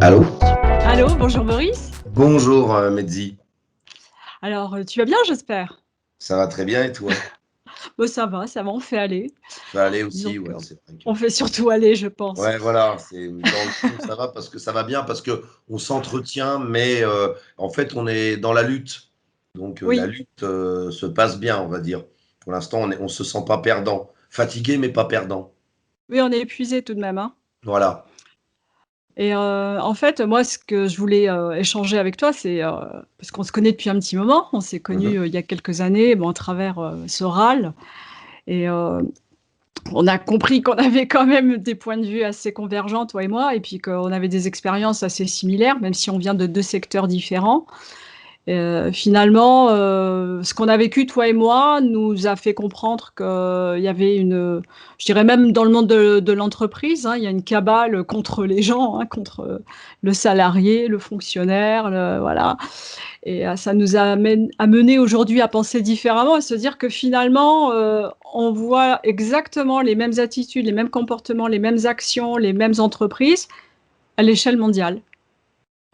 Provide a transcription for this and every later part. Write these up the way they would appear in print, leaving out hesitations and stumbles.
Allô? Allô, bonjour Boris. Bonjour Medzi, Alors, tu vas bien j'espère? ça va très bien et toi? Bah, ça va, on fait aller. Ça allait aussi, Donc, ouais, c'est vrai que... on fait surtout aller, je pense. Ouais, voilà, c'est dans le fond, ça va parce que ça va bien, parce que on s'entretient, mais en fait, on est dans la lutte. Donc la Oui, lutte se passe bien, on va dire. Pour l'instant, on se sent pas perdant. Fatigué, mais pas perdant. oui, on est épuisés tout de même, hein. Voilà. Et en fait, moi, ce que je voulais, échanger avec toi, c'est, parce qu'on se connaît depuis un petit moment. On s'est connus, Mhm. il y a quelques années, bon, à travers, Soral et on a compris qu'on avait quand même des points de vue assez convergents, toi et moi, et puis qu'on avait des expériences assez similaires, même si on vient de 2 secteurs différents. Finalement, ce qu'on a vécu toi et moi nous a fait comprendre qu'il y avait une, je dirais même dans le monde de l'entreprise, hein, il y a une cabale contre les gens, hein, contre, le salarié, le fonctionnaire, le voilà. Et ça nous amène amené aujourd'hui à penser différemment, à se dire que finalement, on voit exactement les mêmes attitudes, les mêmes comportements, les mêmes actions, les mêmes entreprises à l'échelle mondiale.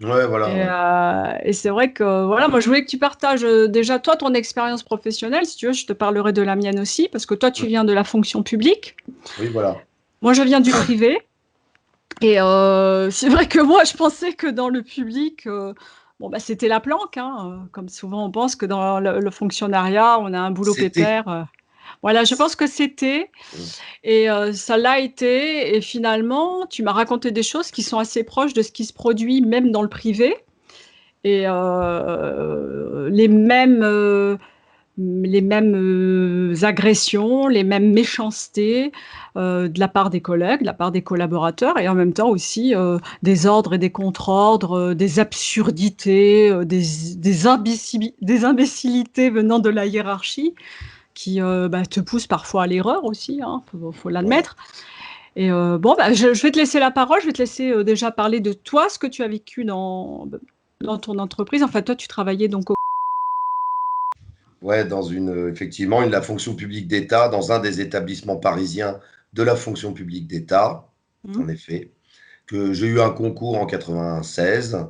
Ouais, voilà, ouais. Et c'est vrai que, voilà, moi, je voulais que tu partages, déjà, toi, ton expérience professionnelle. Si tu veux, je te parlerai de la mienne aussi, parce que toi, tu Mhm. viens de la fonction publique. Oui, voilà. Moi, je viens du privé et c'est vrai que moi, je pensais que dans le public, bon, bah, c'était la planque, hein, comme souvent on pense que dans le fonctionnariat, on a un boulot C'était. pépère, voilà, je pense que c'était Mhm. et ça l'a été et finalement, tu m'as raconté des choses qui sont assez proches de ce qui se produit même dans le privé. Et les mêmes, agressions, les mêmes méchancetés, de la part des collègues, de la part des collaborateurs et en même temps aussi, des ordres et des contre-ordres, des absurdités, des imbécilités venant de la hiérarchie qui, bah, te poussent parfois à l'erreur aussi, hein, faut Voilà. l'admettre. Et bon, bah, je vais te laisser la parole. Je vais te laisser, déjà parler de toi, ce que tu as vécu dans ton entreprise. Enfin, toi, tu travaillais donc au Ouais, effectivement, la fonction publique d'État, dans un des établissements parisiens de la fonction publique d'État, mmh, en effet, que j'ai eu un concours en 96.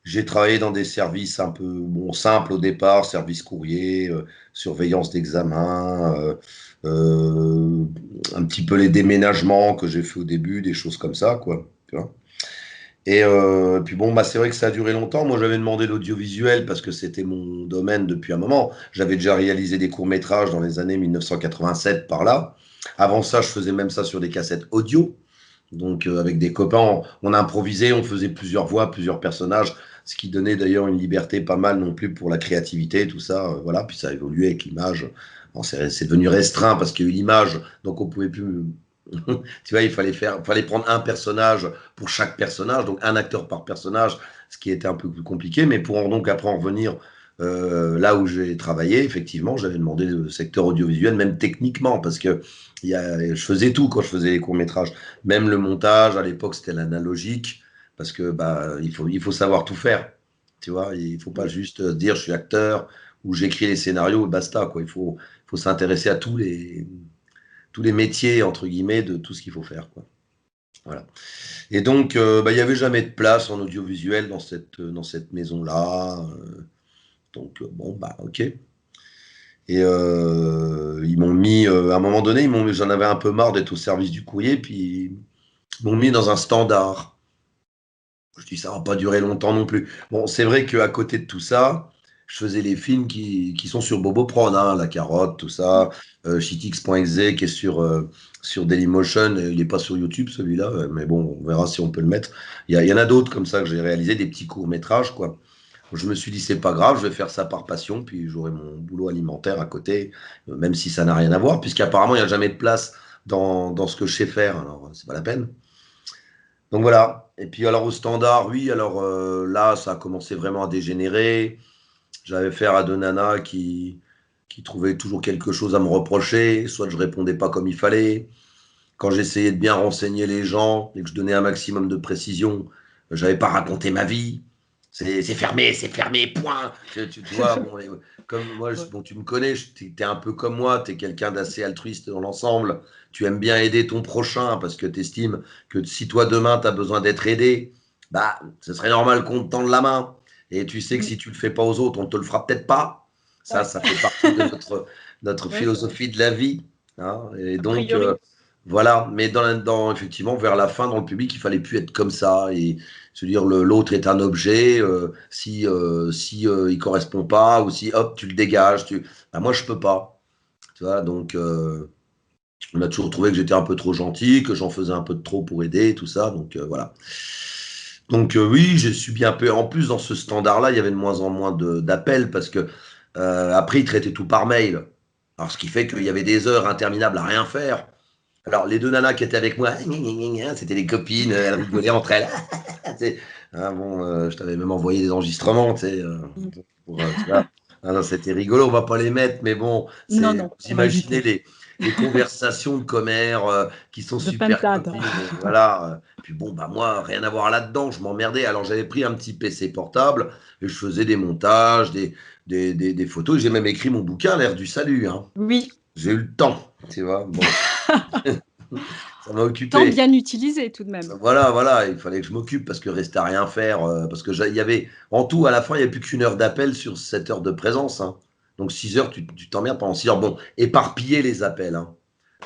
J'ai travaillé dans des services un peu bon, simples au départ, service courrier, surveillance d'examen, un petit peu les déménagements que j'ai fait au début, des choses comme ça, quoi. Tu vois. Et puis bon, bah, c'est vrai que ça a duré longtemps. Moi, j'avais demandé l'audiovisuel parce que c'était mon domaine depuis un moment. J'avais déjà réalisé des courts-métrages dans les années 1987 par là. Avant ça, je faisais même ça sur des cassettes audio. Donc, avec des copains, on improvisait, on faisait plusieurs voix, plusieurs personnages, ce qui donnait d'ailleurs une liberté pas mal non plus pour la créativité, tout ça. Voilà, puis ça a évolué avec l'image. Bon, c'est devenu restreint parce qu'il y a eu l'image, donc on pouvait plus. Tu vois, fallait prendre un personnage pour chaque personnage, donc un acteur par personnage, ce qui était un peu plus compliqué. Mais pour donc après en revenir là où j'ai travaillé, effectivement, j'avais demandé le secteur audiovisuel, même techniquement, parce que je faisais tout quand je faisais les courts-métrages. Même le montage, à l'époque, c'était l'analogique, parce que bah, il faut savoir tout faire. Tu vois, il faut pas mmh. juste dire je suis acteur ou j'écris les scénarios et basta, quoi. Il faut s'intéresser à tous les métiers, entre guillemets, de tout ce qu'il faut faire, quoi. Voilà. Et donc, bah, il n'y avait jamais de place en audiovisuel dans cette maison-là. Donc, bon, bah, ok. Et ils m'ont mis, à un moment donné, j'en avais un peu marre d'être au service du courrier, puis ils m'ont mis dans un standard. Je dis, ça va pas durer longtemps non plus. Bon, c'est vrai qu'à côté de tout ça, je faisais les films qui sont sur Boboprod, hein, La Carotte, tout ça, Shitix.exe qui est sur Dailymotion, il n'est pas sur YouTube celui-là, mais bon, on verra si on peut le mettre. Il y en a d'autres comme ça que j'ai réalisé, des petits courts-métrages, quoi. Je me suis dit, c'est pas grave, je vais faire ça par passion, puis j'aurai mon boulot alimentaire à côté, même si ça n'a rien à voir, puisqu'apparemment, il n'y a jamais de place dans ce que je sais faire, alors c'est pas la peine. Donc voilà. Et puis alors au standard, oui, alors là, ça a commencé vraiment à dégénérer. J'avais affaire à deux nanas qui trouvaient toujours quelque chose à me reprocher, soit je répondais pas comme il fallait. Quand j'essayais de bien renseigner les gens et que je donnais un maximum de précision, j'avais pas raconté ma vie. C'est fermé, point. Tu vois, bon, comme moi, Ouais. bon, tu me connais, tu es un peu comme moi, tu es quelqu'un d'assez altruiste dans l'ensemble. Tu aimes bien aider ton prochain parce que tu estimes que si toi demain tu as besoin d'être aidé, bah, ce serait normal qu'on te tende la main. Et tu sais que Mmh. si tu le fais pas aux autres, on te le fera peut-être pas. Ça, Ouais. ça fait partie de notre Ouais, c'est vrai. philosophie de la vie, hein. Et A donc, priori. voilà. Mais effectivement, vers la fin, dans le public, il fallait plus être comme ça et se dire l'autre est un objet. Si il correspond pas ou si hop, tu le dégages. Bah, moi, je peux pas. Tu vois, donc on a toujours trouvé que j'étais un peu trop gentil, que j'en faisais un peu de trop pour aider, tout ça. Donc voilà. Donc oui, j'ai subi un peu. En plus, dans ce standard-là, il y avait de moins en moins d'appels parce que après, ils traitaient tout par mail. Alors, ce qui fait qu'il y avait des heures interminables à rien faire. Alors, les deux nanas qui étaient avec moi, c'était les copines, elles rigolaient entre elles. Bon, je t'avais même envoyé des enregistrements, tu sais, Mmh. tu vois. Ah non, c'était rigolo, on va pas les mettre, mais bon, Non, c'est, non, vous on va imaginez éviter. les conversations de commères qui sont De super pintade. copines, voilà. Puis bon, bah moi, rien à voir là-dedans, je m'emmerdais. Alors j'avais pris un petit PC portable et je faisais des montages, des photos. J'ai même écrit mon bouquin, L'ère du salut, hein. Oui, J'ai eu le temps, tu vois. Bon, ça m'a temps occupé. bien utilisé tout de même. Voilà, voilà, il fallait que je m'occupe parce que rester à rien faire, parce que il y avait, en tout, à la fin, il n'y a plus qu'une heure d'appel sur 7 heures de présence, hein. Donc 6 heures, tu t'emmerdes pendant 6 heures. Bon, éparpiller les appels, hein.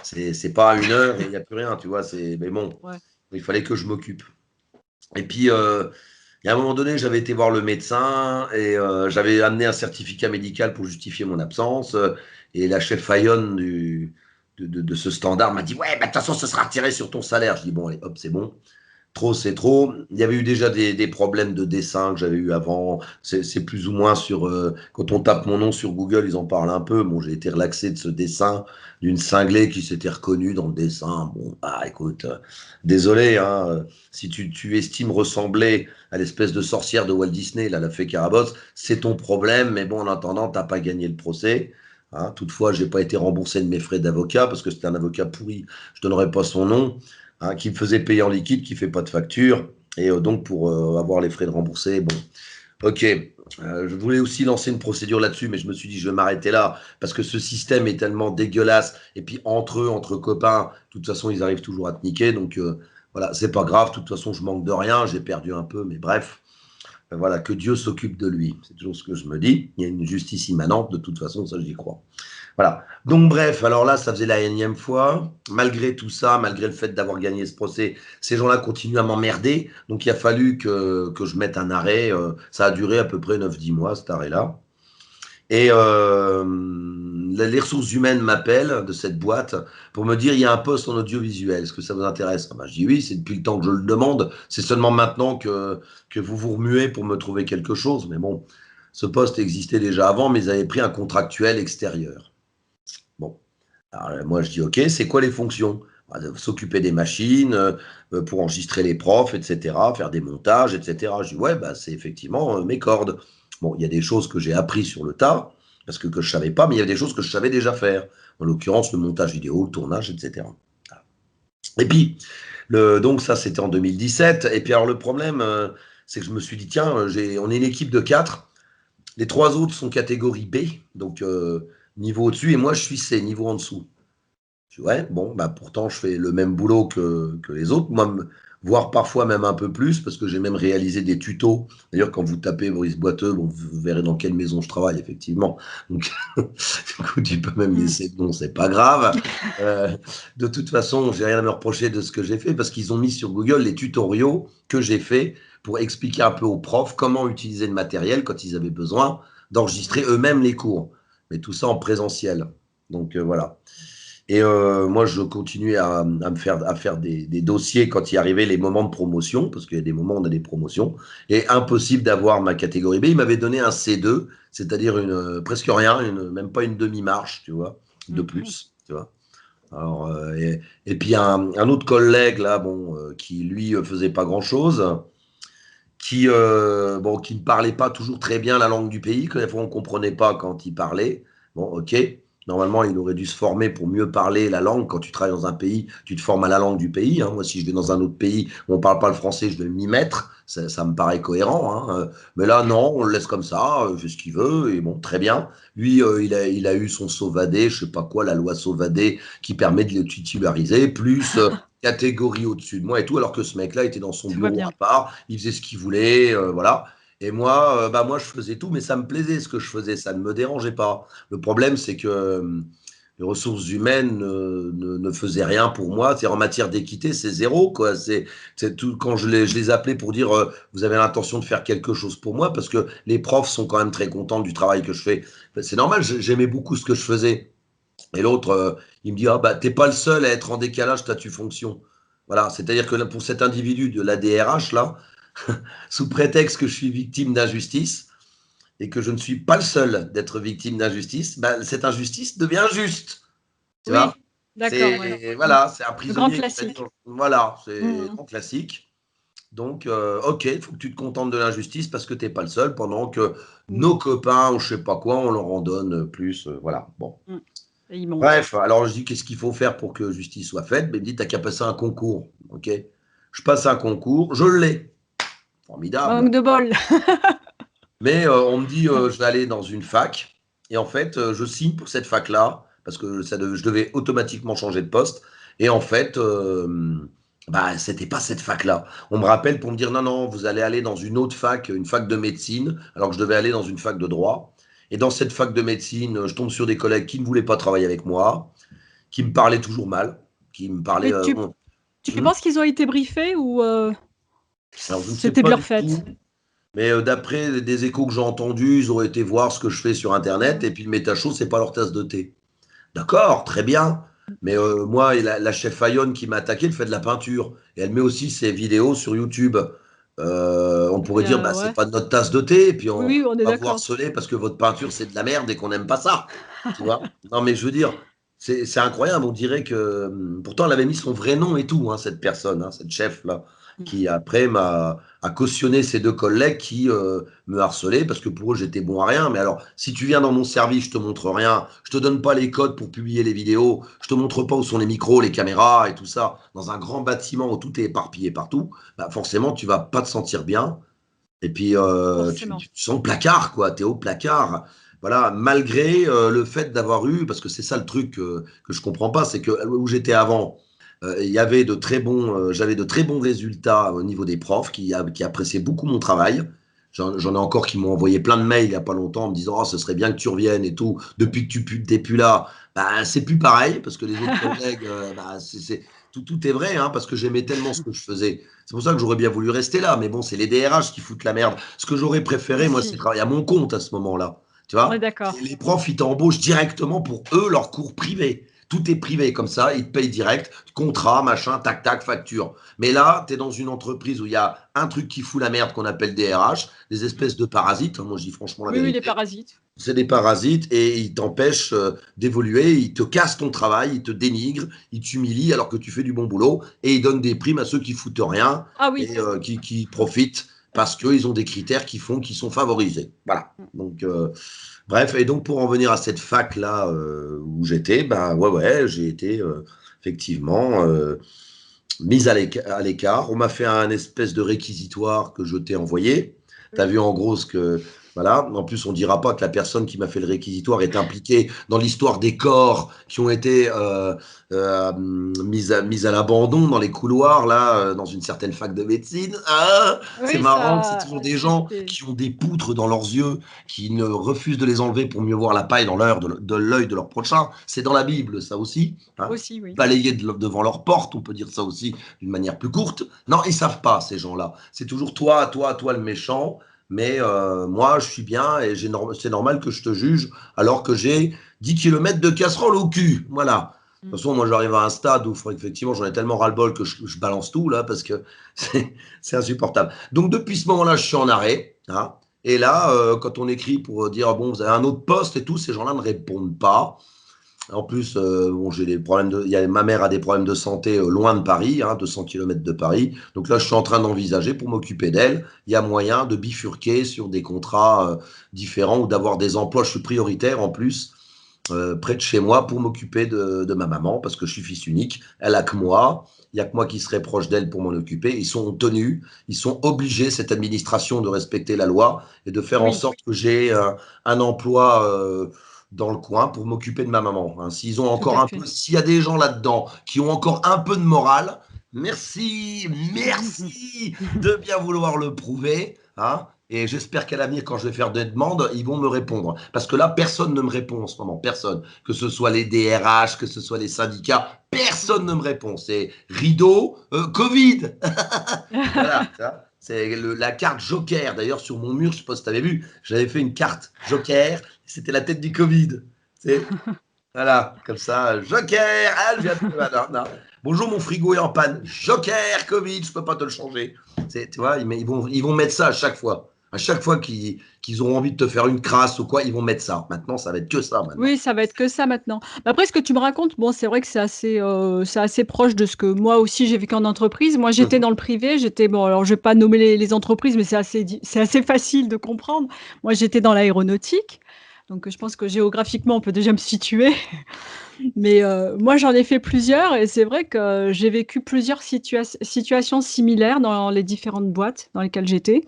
C'est pas une heure et il n'y a plus rien, tu vois. Mais bon, Ouais. il fallait que je m'occupe. Et puis, il y a un moment donné, j'avais été voir le médecin et j'avais amené un certificat médical pour justifier mon absence. Et la chef Fayonne de ce standard m'a dit, ouais, bah, de toute façon, ça sera retiré sur ton salaire. Je dis, bon, allez, hop, c'est bon. Trop, c'est trop. Il y avait eu déjà des problèmes de dessin que j'avais eu avant. C'est plus ou moins sur. Quand on tape mon nom sur Google, ils en parlent un peu. Bon, j'ai été relaxé de ce dessin d'une cinglée qui s'était reconnue dans le dessin. Bon, bah écoute, désolé, hein, si tu estimes ressembler à l'espèce de sorcière de Walt Disney, là, la fée Carabosse, c'est ton problème. Mais bon, en attendant, t'as pas gagné le procès. Hein. Toutefois, j'ai pas été remboursé de mes frais d'avocat parce que c'était un avocat pourri. Je donnerai pas son nom, hein, qui me faisait payer en liquide, qui fait pas de facture. Et donc, pour avoir les frais de rembourser, bon, ok. Je voulais aussi lancer une procédure là-dessus, mais je me suis dit, je vais m'arrêter là, parce que ce système est tellement dégueulasse. Et puis, entre eux, entre copains, de toute façon, ils arrivent toujours à te niquer. Donc, voilà, c'est pas grave. De toute façon, je manque de rien. J'ai perdu un peu, mais bref. Voilà, que Dieu s'occupe de lui. C'est toujours ce que je me dis. Il y a une justice immanente, de toute façon, ça, j'y crois. Voilà. Donc bref, alors là, ça faisait la énième fois. Malgré tout ça, malgré le fait d'avoir gagné ce procès, ces gens-là continuent à m'emmerder. Donc il a fallu que je mette un arrêt. Ça a duré à peu près 9-10 mois, cet arrêt-là. Et les ressources humaines m'appellent de cette boîte pour me dire, il y a un poste en audiovisuel. Est-ce que ça vous intéresse? Ah ben, je dis oui, c'est depuis le temps que je le demande. C'est seulement maintenant que vous vous remuez pour me trouver quelque chose. Mais bon, ce poste existait déjà avant, mais ils avaient pris un contractuel extérieur. Bon. Alors, moi, je dis, OK, c'est quoi les fonctions? Bah, s'occuper des machines, pour enregistrer les profs, etc., faire des montages, etc. Je dis, ouais, bah, c'est effectivement mes cordes. Bon, il y a des choses que j'ai appris sur le tas, parce que je savais pas, mais il y a des choses que je savais déjà faire. En l'occurrence, le montage vidéo, le tournage, etc. Et puis, donc ça, c'était en 2017. Et puis, alors, le problème, c'est que je me suis dit, tiens, on est une équipe de 4. Les 3 autres sont catégorie B, donc niveau au-dessus, et moi, je suis C, niveau en dessous. Je dis, ouais, bon, bah pourtant, je fais le même boulot que les autres, moi, voire parfois même un peu plus, parce que j'ai même réalisé des tutos. D'ailleurs, quand vous tapez Brice Boiteux, bon, vous verrez dans quelle maison je travaille, effectivement. Donc, du coup, tu peux même Mmh. laisser, non, c'est pas grave. Euh, de toute façon, j'ai rien à me reprocher de ce que j'ai fait, parce qu'ils ont mis sur Google les tutoriaux que j'ai fait pour expliquer un peu aux profs comment utiliser le matériel quand ils avaient besoin d'enregistrer eux-mêmes les cours. Mais tout ça en présentiel. Donc, voilà. Et moi, je continuais à faire des dossiers quand il arrivait les moments de promotion, parce qu'il y a des moments où on a des promotions, et impossible d'avoir ma catégorie B. Il m'avait donné un C2, c'est-à-dire presque rien, même pas une demi-marche, tu vois, de Mmh. plus, tu vois. Alors, et puis un autre collègue là, bon, qui lui faisait pas grand-chose, bon, qui ne parlait pas toujours très bien la langue du pays, que des fois on comprenait pas quand il parlait. Bon, ok. Normalement, il aurait dû se former pour mieux parler la langue. Quand tu travailles dans un pays, tu te formes à la langue du pays, hein. Moi, si je vais dans un autre pays où on ne parle pas le français, je vais m'y mettre. Ça me paraît cohérent, hein. Mais là, non, on le laisse comme ça, il fait ce qu'il veut, et bon, très bien. Lui, il a eu son Sauvadet, je sais pas quoi, la loi Sauvadet, qui permet de le titulariser, plus catégorie au-dessus de moi et tout, alors que ce mec-là était dans son Tout va bureau à bien. part, il faisait ce qu'il voulait, voilà. Et moi, moi, je faisais tout, mais ça me plaisait ce que je faisais, ça ne me dérangeait pas. Le problème, c'est que les ressources humaines ne faisaient rien pour moi. C'est en matière d'équité, c'est zéro, quoi. C'est tout, quand je les appelais pour dire vous avez l'intention de faire quelque chose pour moi, parce que les profs sont quand même très contents du travail que je fais. C'est normal, j'aimais beaucoup ce que je faisais. Et l'autre, il me dit ah bah t'es pas le seul à être en décalage statut fonction. Voilà, c'est-à-dire que là, pour cet individu de la DRH là, sous prétexte que je suis victime d'injustice et que je ne suis pas le seul d'être victime d'injustice, bah, cette injustice devient juste. Tu vois? Oui, d'accord, ouais. C'est voilà, c'est un Le grand prisonnier qui t'a dit classique. voilà, c'est Mmh. grand classique. Donc, OK, il faut que tu te contentes de l'injustice parce que t'es pas le seul, pendant que Mmh. nos copains ou je sais pas quoi, on leur en donne plus, voilà. Bon. Mmh. Et il monte. Bref, alors je dis qu'est-ce qu'il faut faire pour que justice soit faite? Ben, il me dit t'as qu'à passer un concours. OK. Je passe un concours, je l'ai. Formidable. Manque de bol. Mais on me dit je vais aller dans une fac. Et en fait, je signe pour cette fac-là, parce que je devais automatiquement changer de poste. Et en fait, bah, c'était pas cette fac-là. On me rappelle pour me dire non, non, vous allez aller dans une autre fac, une fac de médecine, alors que je devais aller dans une fac de droit. Et dans cette fac de médecine, je tombe sur des collègues qui ne voulaient pas travailler avec moi, qui me parlaient toujours mal, qui me parlaient. Mais tu Hmm. penses qu'ils ont été briefés ou Alors je ne sais c'était de pas leur du fait? tout, mais d'après des échos que j'ai entendus, ils auraient été voir ce que je fais sur Internet, et puis le métacho, c'est pas leur tasse de thé. D'accord, très bien. Mais moi, et la chef Ayonne qui m'a attaqué, elle fait de la peinture. Et elle met aussi ses vidéos sur YouTube. On pourrait dire, bah, c'est Ouais. pas de notre tasse de thé, et puis on Oui, on est va vous d'accord. harceler parce que votre peinture, c'est de la merde et qu'on n'aime pas ça. Tu vois? Non, mais je veux dire, c'est incroyable. On dirait que. Pourtant, elle avait mis son vrai nom et tout, hein, cette personne, hein, cette chef-là, Mmh. qui après a cautionné ses deux collègues qui me harcelaient parce que pour eux, j'étais bon à rien. Mais alors, si tu viens dans mon service, je te montre rien, je te donne pas les codes pour publier les vidéos, je te montre pas où sont les micros, les caméras et tout ça, dans un grand bâtiment où tout est éparpillé partout, bah forcément, tu vas pas te sentir bien. Et puis, Forcément. tu sens le placard, quoi. Tu es au placard. Voilà, malgré le fait d'avoir eu, parce que c'est ça le truc que je comprends pas, c'est que où j'étais avant, il y avait j'avais de très bons résultats au niveau des profs qui appréciaient beaucoup mon travail. J'en ai encore qui m'ont envoyé plein de mails il y a pas longtemps en me disant oh, ce serait bien que tu reviennes et tout. Depuis que tu n'es plus là, bah, c'est plus pareil parce que les autres collègues, bah, tout est vrai, hein, parce que j'aimais tellement ce que je faisais. C'est pour ça que j'aurais bien voulu rester là, mais bon, c'est les DRH qui foutent la merde. Ce que j'aurais préféré, moi, c'est Aussi. travailler à mon compte à ce moment-là. Tu On est vois? d'accord. Les profs, ils t'embauchent directement pour eux, leurs cours privés. Tout est privé comme ça, ils te payent direct, contrat, machin, tac, tac, facture. Mais là, tu es dans une entreprise où il y a un truc qui fout la merde qu'on appelle DRH, des Mmh. espèces de parasites, hein, moi je dis franchement la Oui, oui, les vérité. parasites. C'est des parasites et ils t'empêchent d'évoluer, ils te cassent ton travail, ils te dénigrent, ils t'humilient alors que tu fais du bon boulot et ils donnent des primes à ceux qui foutent rien Ah oui. et qui profitent parce qu'ils ont des critères qui font qu'ils sont favorisés. Voilà. Mmh. Donc, bref, et donc pour en venir à cette fac-là où j'étais, ben ouais, ouais, j'ai été effectivement mise à l'écart. On m'a fait un espèce de réquisitoire que je t'ai envoyé. Tu as Oui. vu en gros ce que. Voilà. En plus, on ne dira pas que la personne qui m'a fait le réquisitoire est impliquée dans l'histoire des corps qui ont été mis à l'abandon dans les couloirs, là, dans une certaine fac de médecine. Ah, c'est Oui, marrant, c'est ça toujours des gens c'était qui ont des poutres dans leurs yeux, qui ne refusent de les enlever pour mieux voir la paille dans l'œil de leur prochain. C'est dans la Bible, ça aussi. Hein, aussi, oui. balayer devant leur porte, on peut dire ça aussi d'une manière plus courte. Non, ils savent pas, ces gens-là. C'est toujours toi, toi, toi le méchant, mais moi, je suis bien et c'est normal que je te juge alors que j'ai 10 kilomètres de casserole au cul. Voilà. De Mmh. toute façon, moi, j'arrive à un stade où, effectivement, j'en ai tellement ras-le-bol que je balance tout, là, parce que c'est insupportable. Donc, depuis ce moment-là, je suis en arrêt. Hein, et là, quand on écrit pour dire, bon, vous avez un autre poste et tout, ces gens-là ne répondent pas. En plus, bon, j'ai des problèmes ma mère a des problèmes de santé loin de Paris, hein, 200 km de Paris. Donc là, je suis en train d'envisager pour m'occuper d'elle. Il y a moyen de bifurquer sur des contrats différents ou d'avoir des emplois. Je suis prioritaire en plus. près de chez moi pour m'occuper de ma maman, parce que je suis fils unique. Elle a que moi. Il n'y a que moi qui serais proche d'elle pour m'en occuper. Ils sont tenus, ils sont obligés, cette administration, de respecter la loi et de faire en Oui, sorte que j'ai un emploi dans le coin pour m'occuper de ma maman. Hein. S'ils ont tout encore à un peu, fait. s'il y a des gens là-dedans qui ont encore un peu de morale, merci, merci de bien vouloir le prouver. Hein. Et j'espère qu'à l'avenir, quand je vais faire des demandes, ils vont me répondre. Parce que là, personne ne me répond en ce moment. Personne. Que ce soit les DRH, que ce soit les syndicats, personne ne me répond. C'est rideau, Covid. Voilà. C'est la carte Joker. D'ailleurs, sur mon mur, je ne sais pas si tu avais vu, j'avais fait une carte Joker. C'était la tête du Covid. C'est, voilà, comme ça, Joker. Ah, je viens de... voilà, non. Bonjour, mon frigo est en panne. Joker, Covid, je ne peux pas te le changer. Tu vois, ils vont mettre ça à chaque fois. À chaque fois qu'ils auront envie de te faire une crasse ou quoi, ils vont mettre ça. Maintenant, ça va être que ça maintenant. Oui, ça va être que ça maintenant. Mais après, ce que tu me racontes, bon, c'est vrai que c'est assez proche de ce que moi aussi j'ai vécu en entreprise. Moi, j'étais Mhm. dans le privé, bon, alors je vais pas nommer les entreprises, mais c'est assez facile de comprendre. Moi, j'étais dans l'aéronautique, donc je pense que géographiquement, on peut déjà me situer. Mais moi, j'en ai fait plusieurs et c'est vrai que j'ai vécu plusieurs situations similaires dans les différentes boîtes dans lesquelles j'étais.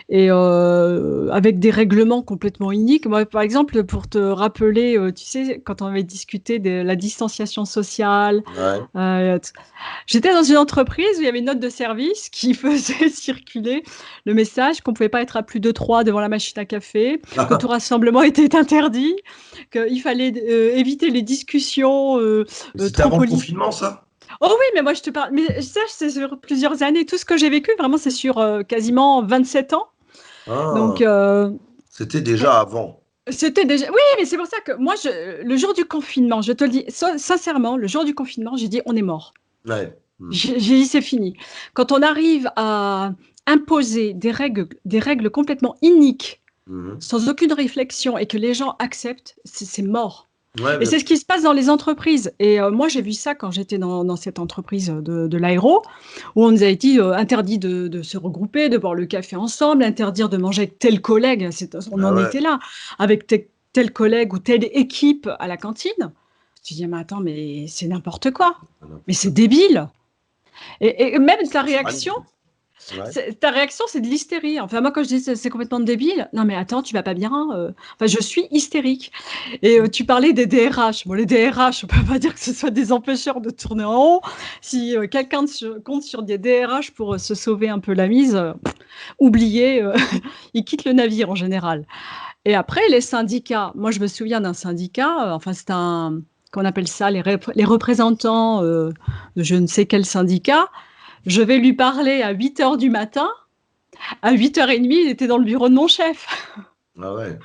Et avec des règlements complètement iniques. Moi, par exemple, pour te rappeler, tu sais, quand on avait discuté de la distanciation sociale, Ouais. t j'étais dans une entreprise où il y avait une note de service qui faisait circuler le message qu'on ne pouvait pas être à plus de 3 devant la machine à café, que tout rassemblement était interdit, qu'il fallait éviter les discussions, C'était trop avant le politiques. confinement, ça? Oh oui, mais moi je te parle, mais ça, c'est sur plusieurs années. Tout ce que j'ai vécu, vraiment, c'est sur, quasiment 27 ans. Ah, Donc c'était déjà avant. c'était déjà oui, mais c'est pour ça que moi le jour du confinement, je te le dis sincèrement, le jour du confinement, j'ai dit: «On est mort». Ouais. Mm. J'ai dit: «C'est fini». Quand on arrive à imposer des règles complètement iniques, Mhm. sans aucune réflexion et que les gens acceptent, c'est mort. Ouais, Et bien c'est ce sûr. qui se passe dans les entreprises et moi j'ai vu ça quand j'étais dans cette entreprise, de l'aéro, où on nous avait dit, interdit de se regrouper, de boire le café ensemble, interdire de manger avec tel collègue, on Ah en ouais. était là, avec tel collègue ou telle équipe à la cantine. Tu dis: «Mais attends, mais c'est n'importe quoi, mais c'est débile» et même ta C'est réaction magnifique. Ouais. c'est de l'hystérie. Enfin, moi, quand je dis: «C'est complètement débile», non, mais attends, tu vas pas bien, enfin, je suis hystérique et tu parlais des DRH. Bon, les DRH, on peut pas dire que ce soit des empêcheurs de tourner en rond. Si, quelqu'un compte sur des DRH pour, se sauver un peu la mise, oubliez, il quitte le navire en général et après les syndicats. Moi, je me souviens d'un syndicat, enfin, c'est un qu'on appelle ça les représentants, de je ne sais quel syndicat. Je vais lui parler à 8 heures du matin. À 8h30, il était dans le bureau de mon chef Ah ouais.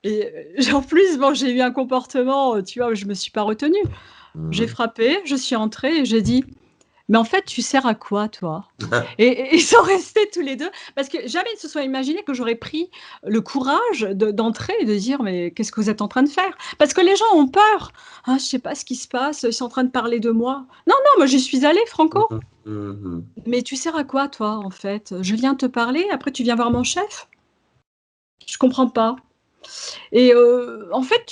et en plus, bon, j'ai eu un comportement, tu vois, où je me suis pas retenue. J'ai Mhm. frappé, je suis entrée et j'ai dit: «Mais en fait, tu sers à quoi toi?» Et ils sont restés tous les 2 parce que jamais ils se sont imaginés que j'aurais pris le courage d'entrer et de dire: «Mais qu'est-ce que vous êtes en train de faire?» Parce que les gens ont peur. «Ah, je sais pas ce qui se passe, ils sont en train de parler de moi». Non, non, moi j'y suis allée franco. Mhm. Mhm. «Mais tu sers à quoi toi, en fait? Je viens te parler, après tu viens voir mon chef? Je comprends pas». Et en fait,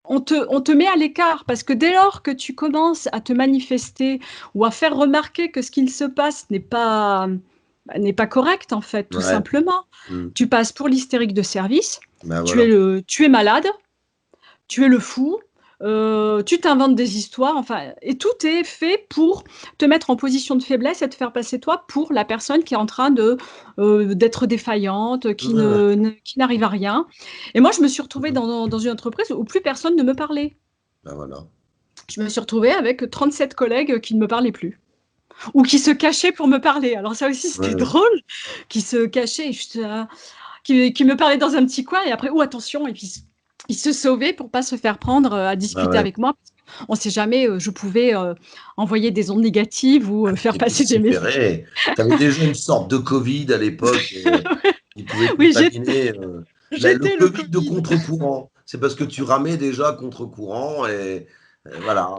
on te met à l'écart parce que dès lors que tu commences à te manifester ou à faire remarquer que ce qu'il se passe n'est pas correct, en fait, tout Ouais. simplement. Mm. Tu passes pour l'hystérique de service, Ben voilà. tu es malade, tu es le fou, tu t'inventes des histoires, enfin et tout est fait pour te mettre en position de faiblesse et te faire passer toi pour la personne qui est en train d'être défaillante, Ouais, ouais. qui n'arrive à rien et moi je me suis retrouvée Mhm. dans une entreprise où plus personne ne me parlait. Ben voilà. Je me suis retrouvée avec 37 collègues qui ne me parlaient plus ou qui se cachaient pour me parler. Alors ça aussi Ouais, c'était ouais. drôle, qui se cachaient et j'étais là, qui me parlaient dans un petit coin et après: «Oh attention» et puis ils se sauvaient pour pas se faire prendre, à Ah discuter ouais. avec moi. On sait jamais, je pouvais, envoyer des ondes négatives ou, faire Et passer des messages. pestiféré. Tu avais déjà une sorte de Covid à l'époque qui pouvait Oui, contaminer le j'étais le Covid de Covid. contre-courant. C'est parce que tu ramais déjà contre-courant et voilà.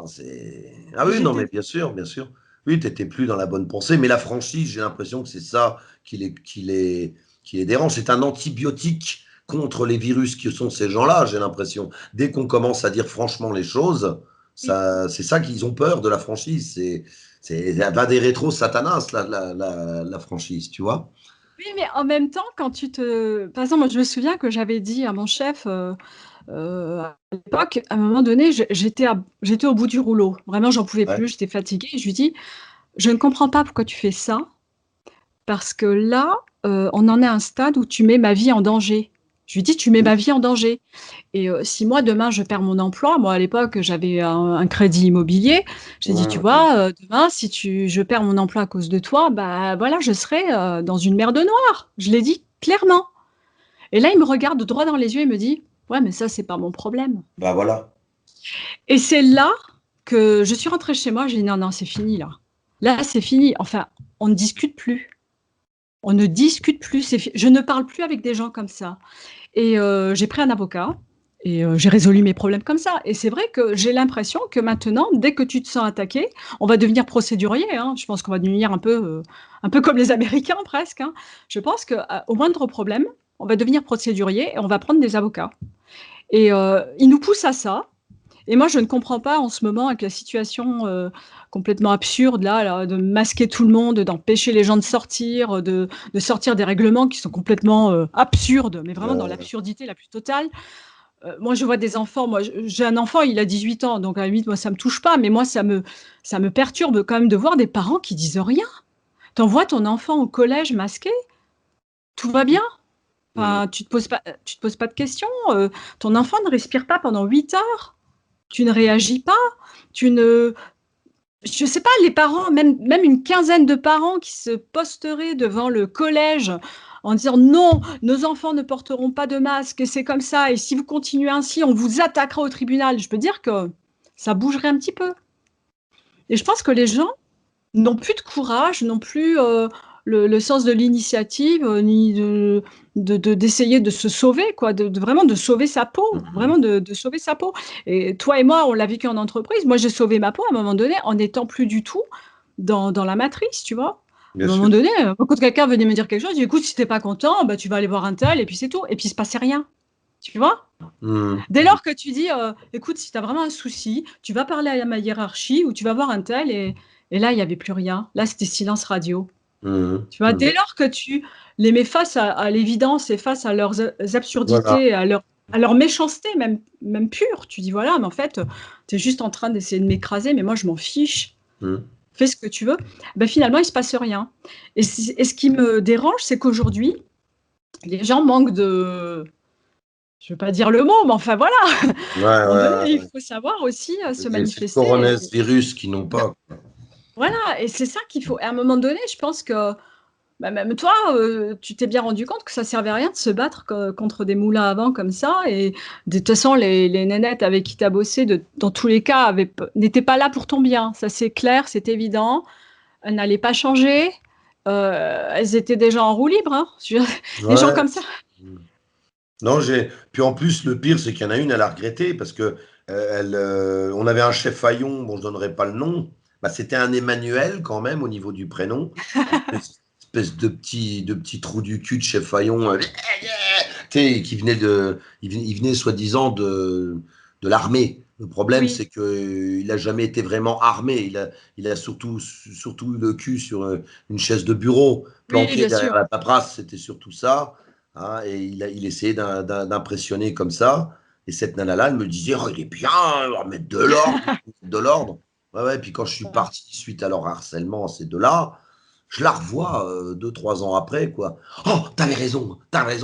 Ah oui, non, mais J'étais bien sûr, bien sûr. Oui, tu n'étais plus dans la bonne pensée, mais la franchise, j'ai l'impression que c'est ça qui les dérange. C'est un antibiotique contre les virus qui sont ces gens-là, j'ai l'impression. Dès qu'on commence à dire franchement les choses, Oui. c'est ça qu'ils ont peur de la franchise. C'est va des rétros satanas, la franchise, tu vois? Oui, mais en même temps, quand tu te par exemple, moi, je me souviens que j'avais dit à mon chef, à l'époque, à un moment donné, j'étais au bout du rouleau. Vraiment, j'en pouvais Ouais. plus, j'étais fatiguée. Je lui dis: «Je ne comprends pas pourquoi tu fais ça, parce que là, on en est à un stade où tu mets ma vie en danger». Je lui dis: «Tu mets Mmh. ma vie en danger et si moi demain je perds mon emploi», moi à l'époque j'avais un crédit immobilier. J'ai dit: «Tu Mmh mh. vois, demain si je perds mon emploi à cause de toi, bah, voilà, je serai, dans une mer de noire». Je l'ai dit clairement et là il me regarde droit dans les yeux et me dit: «Ouais, mais ça c'est pas mon problème». Bah, voilà. Et c'est là que je suis rentrée chez moi, j'ai dit: «Non, non, c'est fini là. Là, c'est fini. Enfin, on ne discute plus. On ne discute plus, c'est fi je ne parle plus avec des gens comme ça». Et j'ai pris un avocat et j'ai résolu mes problèmes comme ça et c'est vrai que j'ai l'impression que maintenant, dès que tu te sens attaqué, on va devenir procédurier, hein. Je pense qu'on va devenir un peu comme les Américains presque, hein. Je pense qu'au moindre problème, on va devenir procédurier et on va prendre des avocats et ils nous poussent à ça et moi je ne comprends pas en ce moment avec la situation, complètement absurde là, de masquer tout le monde, d'empêcher les gens de sortir, de sortir des règlements qui sont complètement, absurdes, mais vraiment dans Ouais, l'absurdité la plus totale. Moi je vois des enfants, moi j'ai un enfant, il a 18 ans, donc à la limite moi ça me touche pas, mais moi ça me perturbe quand même de voir des parents qui disent rien. Tu envoies ton enfant au collège masqué, tout va bien. mmh. Enfin, tu te poses pas de questions, ton enfant ne respire pas pendant 8 heures, tu ne réagis pas, tu ne je sais pas, les parents, même une quinzaine de parents qui se posteraient devant le collège en disant: «Non, nos enfants ne porteront pas de masque et c'est comme ça et si vous continuez ainsi, on vous attaquera au tribunal». Je peux dire que ça bougerait un petit peu et je pense que les gens n'ont plus de courage, n'ont plus, le sens de l'initiative, ni d'essayer de se sauver quoi, de vraiment de sauver sa peau, Mmh mh. vraiment de sauver sa peau et toi et moi, on l'a vécu en entreprise. Moi, j'ai sauvé ma peau à un moment donné en n'étant plus du tout dans la matrice, tu vois? À Bien un sûr. moment donné, quand quelqu'un venait me dire quelque chose, je dis: «Écoute, si tu es pas content, bah, tu vas aller voir un tel et puis c'est tout» et puis il se passait rien, tu vois? Mmh. Dès lors que tu dis, «Écoute, si tu as vraiment un souci, tu vas parler à ma hiérarchie ou tu vas voir un tel» et là, il y avait plus rien. Là, c'était silence radio. Mmh mh. Tu vois? Mmh. Dès lors que tu les mets face à l'évidence et face à leurs Voilà. absurdités, à leur méchanceté même pure, tu dis: «Voilà, mais en fait, tu es juste en train d'essayer de m'écraser, mais moi je m'en fiche. Mmh. Fais ce que tu veux». Bah, finalement, il se passe rien et ce qui me dérange, c'est qu'aujourd'hui, les gens manquent de je veux pas dire le mot, mais enfin voilà, Ouais, à un moment donné, ouais, il ouais. faut savoir aussi, se C'est le manifester coronavirus qui n'ont pas. voilà et c'est ça qu'il faut et à un moment donné, je pense que bah, même toi, tu t'es bien rendu compte que ça servait à rien de se battre contre des moulins à vent comme ça et de toute façon les nénettes avec qui tu as bossé dans tous les cas avaient p n'étaient pas là pour ton bien. Ça c'est clair, c'est évident. Elles n'allaient pas changer, elles étaient déjà en roue libre, hein. Je veux dire les gens Ouais. comme ça Mmh. Non, j'ai puis en plus, le pire, c'est qu'il y en a une, elle a regretté parce que, on avait un chef Fayon, bon, je donnerai pas le nom, bah, c'était un Emmanuel quand même au niveau du prénom, espèce de petit trou du cul de chef Fayon, tu sais, qui venait il venait soi-disant de l'armée. Le problème, oui, c'est qu'il a jamais été vraiment armé. Il a surtout eu le cul sur, une chaise de bureau, oui, planqué bien derrière sûr. la paperasse, c'était surtout ça. Hein, et il essayait d'impressionner comme ça. Et cette nana-là, elle me disait: «Oh, il est bien, on va mettre de l'ordre, de l'ordre». Ouais, ouais, puis quand je suis Voilà. parti suite à leur harcèlement, ces 2-là, je la revois 2-3 ans après, quoi. «Oh, t'avais raison,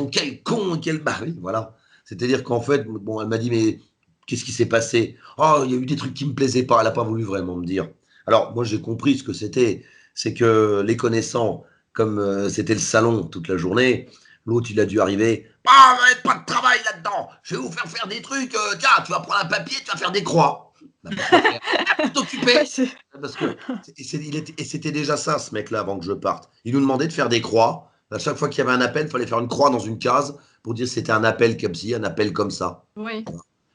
quel con, quel». Bah oui, voilà. C'est-à-dire qu'en fait, bon, elle m'a dit: «Mais qu'est-ce qui s'est passé?» «Oh, il y a eu des trucs qui me plaisaient pas». Elle a pas voulu vraiment me dire. Alors, moi, j'ai compris ce que c'était. C'est que les connaissants, comme c'était le salon toute la journée, l'autre, il a dû arriver. Ah, pas de travail là-dedans. Je vais vous faire faire des trucs. Tiens, tu vas prendre un papier, tu vas faire des croix. Bah, pourquoi faire? Ah, pour Ouais, t'occuper. c'est Parce que et c'était déjà ça, ce mec-là, avant que je parte. Il nous demandait de faire des croix. À chaque fois qu'il y avait un appel, il fallait faire une croix dans une case pour dire que c'était un appel comme ci, un appel comme ça. oui.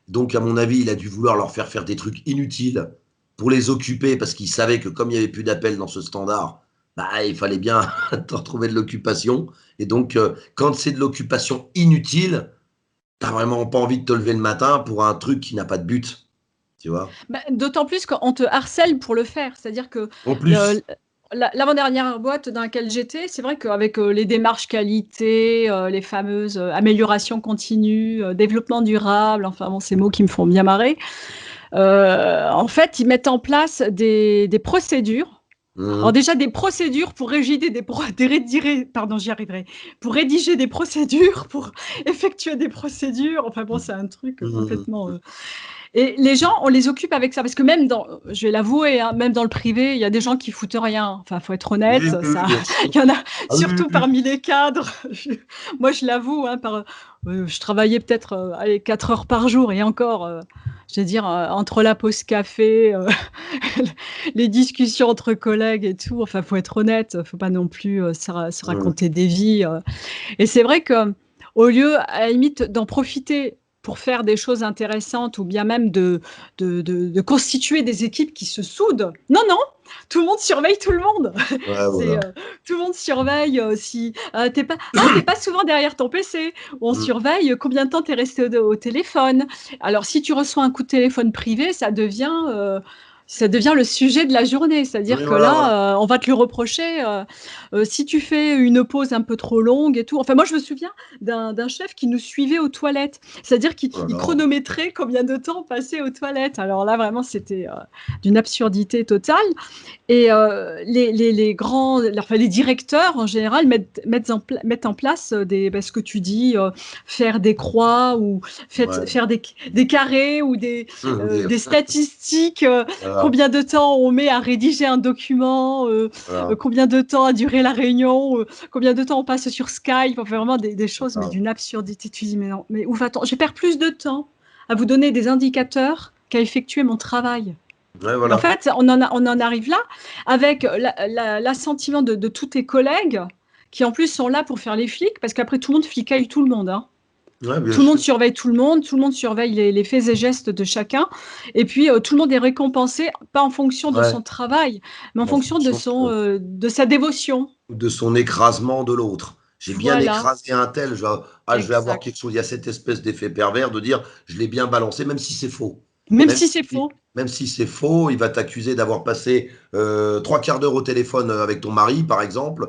Donc, à mon avis, il a dû vouloir leur faire des trucs inutiles pour les occuper parce qu'il savait que comme il n'y avait plus d'appels dans ce standard, bah, il fallait bien te retrouver de l'occupation. Et donc, quand c'est de l'occupation inutile, tu n'as vraiment pas envie de te lever le matin pour un truc qui n'a pas de but, tu vois? Bah, d'autant plus qu'on te harcèle pour le faire. C'est-à-dire que En le plus, l'avant-dernière boîte dans laquelle j'étais, c'est vrai qu'avec, les démarches qualité, les fameuses, améliorations continues, développement durable, enfin bon, ces mots qui me font bien marrer. En fait, ils mettent en place des procédures. Alors mmh déjà des procédures pour régider des rédiger pardon, j'y arriverai. Pour rédiger des procédures, pour effectuer des procédures, enfin bon, c'est un truc, mmh. complètement, et les gens, on les occupe avec ça parce que même dans je vais l'avouer, hein, même dans le privé, il y a des gens qui foutent rien. Enfin, faut être Oui, honnête, oui, oui, ça bien sûr. il y en a Ah oui, oui, surtout oui. parmi les cadres. Moi, je l'avoue, hein, je travaillais peut-être, allez 4 heures par jour et encore, je veux dire, entre la pause café, les discussions entre collègues et tout, enfin, faut être honnête, faut pas non plus, se Mmh. raconter des vies, et c'est vrai qu'au lieu, à la limite, d'en profiter pour faire des choses intéressantes ou bien même de constituer des équipes qui se soudent. Non, non, tout le monde surveille tout le monde. Ouais, C'est, voilà. tout le monde surveille, si, tu pas souvent derrière ton PC. On Mmh. surveille, combien de temps tu es resté au téléphone. Alors si tu reçois un coup de téléphone privé, ça devient le sujet de la journée. C'est-à-dire Oui, que voilà, voilà. là, on va te le reprocher, si tu fais une pause un peu trop longue et tout. Enfin, moi, je me souviens d'un chef qui nous suivait aux toilettes. C'est-à-dire qu'il Oh là il là. chronométrait combien de temps on passait aux toilettes. Alors là, vraiment, c'était, d'une absurdité totale. Et les grands, enfin, les directeurs en général mettent en place ce que tu dis, faire des croix ou Ouais. faire des carrés ou Mmh, des statistiques, voilà, combien de temps on met à rédiger un document, voilà, combien de temps a duré la réunion, combien de temps on passe sur Skype, enfin vraiment des choses, mais voilà. d'une absurdité. Tu dis, mais non, mais où va-t-on? Je perds plus de temps à vous donner des indicateurs qu'à effectuer mon travail. Ouais, Et en voilà. fait, on en arrive là avec l'assentiment de tous tes collègues qui en plus sont là pour faire les flics parce qu'après tout le monde flicaille tout le monde, hein. Ouais, bien Tout le monde sûr. surveille tout le monde surveille les faits et gestes de chacun et puis, tout le monde est récompensé, pas en fonction de Ouais, son travail, mais en en fonction de fonction de sa dévotion. de son écrasement de l'autre. J'ai bien Voilà, écrasé un tel, je vais avoir quelque exact. chose. Il y a cette espèce d'effet pervers de dire je l'ai bien balancé, même si c'est faux. Même Même si c'est si, faux. même si c'est faux, il va t'accuser d'avoir passé 3 quarts d'heure au téléphone avec ton mari, par exemple.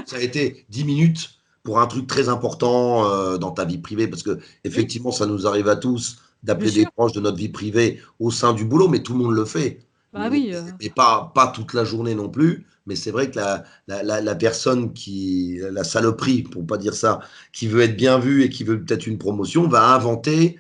Ça a été 10 minutes pour un truc très important dans ta vie privée, parce que Oui, effectivement, ça nous arrive à tous bien d'appeler des sûr. proches de notre vie privée au sein du boulot, mais tout le monde le fait. Bah oui, Mais pas toute la journée non plus. Mais c'est vrai que la personne la saloperie, pour pas dire ça, qui veut être bien vue et qui veut peut-être une promotion, va inventer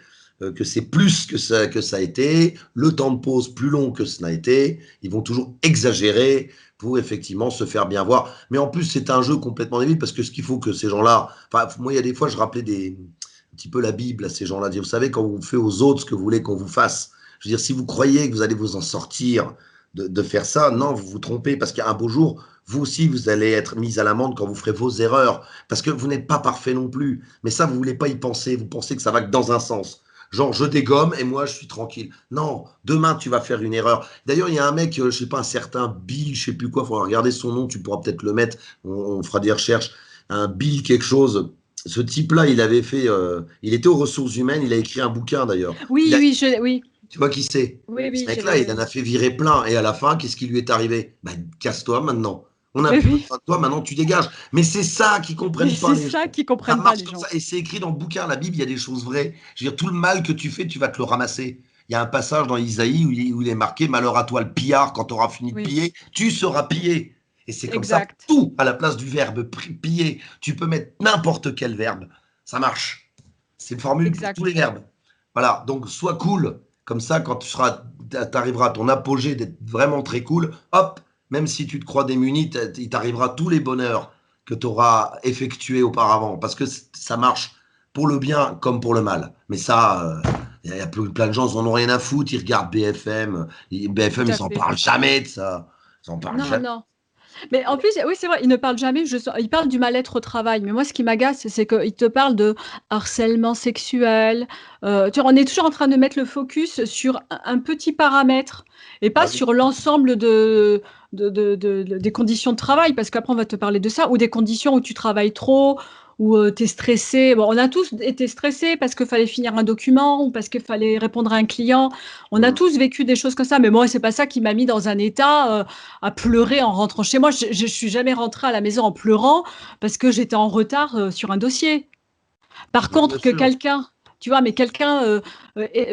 que c'est plus que ça a été, le temps de pause plus long que ce n'a été. Ils vont toujours exagérer pour effectivement se faire bien voir. Mais en plus, c'est un jeu complètement débile parce que ce qu'il faut que ces gens-là. Enfin, moi, il y a des fois, je rappelais un petit peu la Bible à ces gens-là. Vous savez, quand vous faites aux autres ce que vous voulez qu'on vous fasse, je veux dire, si vous croyez que vous allez vous en sortir de faire ça, non, vous vous trompez parce qu'un beau jour, vous aussi, vous allez être mis à l'amende quand vous ferez vos erreurs parce que vous n'êtes pas parfait non plus. Mais ça, vous voulez pas y penser. Vous pensez que ça va que dans un sens. Genre, je dégomme et moi, je suis tranquille. Non, demain, tu vas faire une erreur. D'ailleurs, il y a un mec, je sais pas, un certain Bill, je sais plus quoi, il faudra regarder son nom, tu pourras peut-être le mettre, on fera des recherches. Un Bill quelque chose. Ce type-là, il était aux ressources humaines, il a écrit un bouquin d'ailleurs. oui, oui, oui, Tu vois qui c'est? oui, Ce oui, mec-là, il en a fait virer plein. Et à la fin, qu'est-ce qui lui est arrivé? Bah, casse-toi maintenant. On n'a oui, plus oui, besoin de toi, maintenant tu dégages. Mais c'est ça qu'ils mais comprennent pas, c'est les ça gens. qu'ils Ça comprennent pas marche les comme gens. ça. Et c'est écrit dans le bouquin, la Bible, il y a des choses vraies. Je veux dire, tout le mal que tu fais, tu vas te le ramasser. Il y a un passage dans Isaïe où il est marqué: malheur à toi le pillard, quand tu auras fini de Oui, piller, tu seras pillé. Et c'est comme ça pour exact, tout, à la place du verbe piller. Tu peux mettre n'importe quel verbe. Ça marche. C'est une formule pour tous les exact. verbes. Voilà, donc sois cool. Comme ça, quand t'arriveras à ton apogée d'être vraiment très cool, hop, même si tu te crois démuni, il t'arrivera tous les bonheurs que tu auras effectués auparavant. Parce que ça marche pour le bien comme pour le mal. Mais ça, il y a plein de gens, ils en ont rien à foutre. Ils regardent BFM. Tout BFM, ils à s'en fait. parlent jamais de ça. Ils s'en parlent Non, jamais. non. Mais en plus, oui, c'est vrai, il ne parle jamais, il parle du mal-être au travail. Mais moi, ce qui m'agace, c'est qu'il te parle de harcèlement sexuel. Tu vois, on est toujours en train de mettre le focus sur un petit paramètre et pas Ah oui. sur l'ensemble des conditions de travail, parce qu'après, on va te parler de ça, ou des conditions où tu travailles trop, où tu es stressé. Bon, on a tous été stressés parce qu'il fallait finir un document ou parce qu'il fallait répondre à un client. On a Mm. tous vécu des choses comme ça. Mais moi, c'est pas ça qui m'a mis dans un état à pleurer en rentrant chez moi. Je suis jamais rentrée à la maison en pleurant parce que j'étais en retard sur un dossier. Par Ouais, bien contre, que sûr. quelqu'un, tu vois, mais quelqu'un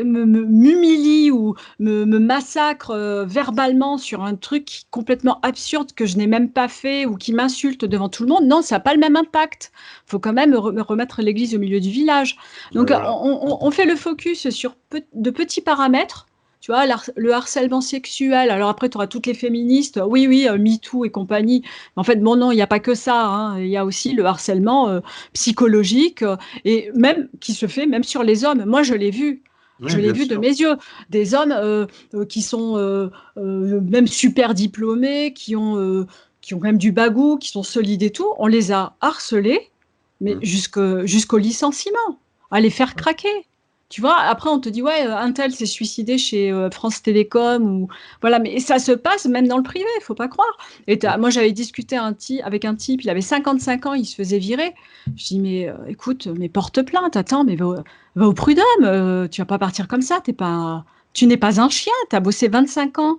m'humilie ou me massacre verbalement sur un truc complètement absurde que je n'ai même pas fait ou qui m'insulte devant tout le monde, non, ça n'a pas le même impact. Il faut quand même remettre l'église au milieu du village. Ouais, Donc, voilà. on fait le focus sur de petits paramètres. Tu vois, le harcèlement sexuel. Alors après, tu auras toutes les féministes. Oui, oui, MeToo et compagnie. Mais en fait, bon, non, il n'y a pas que ça, hein. Il y a aussi le harcèlement psychologique et même qui se fait même sur les hommes. Moi, je l'ai vu. Oui, Je l'ai bien vu de sûr. mes yeux. Des hommes qui sont même super diplômés, qui ont quand même du bagou, qui sont solides et tout. On les a harcelés, mais Mm. jusqu'au licenciement, à les faire craquer. Tu vois, après, on te dit, ouais, un tel s'est suicidé chez France Télécom. Ou... Voilà, mais ça se passe même dans le privé, il faut pas croire. Et moi, j'avais discuté avec un type, il avait 55 ans, il se faisait virer. Je dis, mais écoute, mais porte plainte, attends, mais va au prud'homme, tu vas pas partir comme ça, tu n'es pas un chien, tu as bossé 25 ans.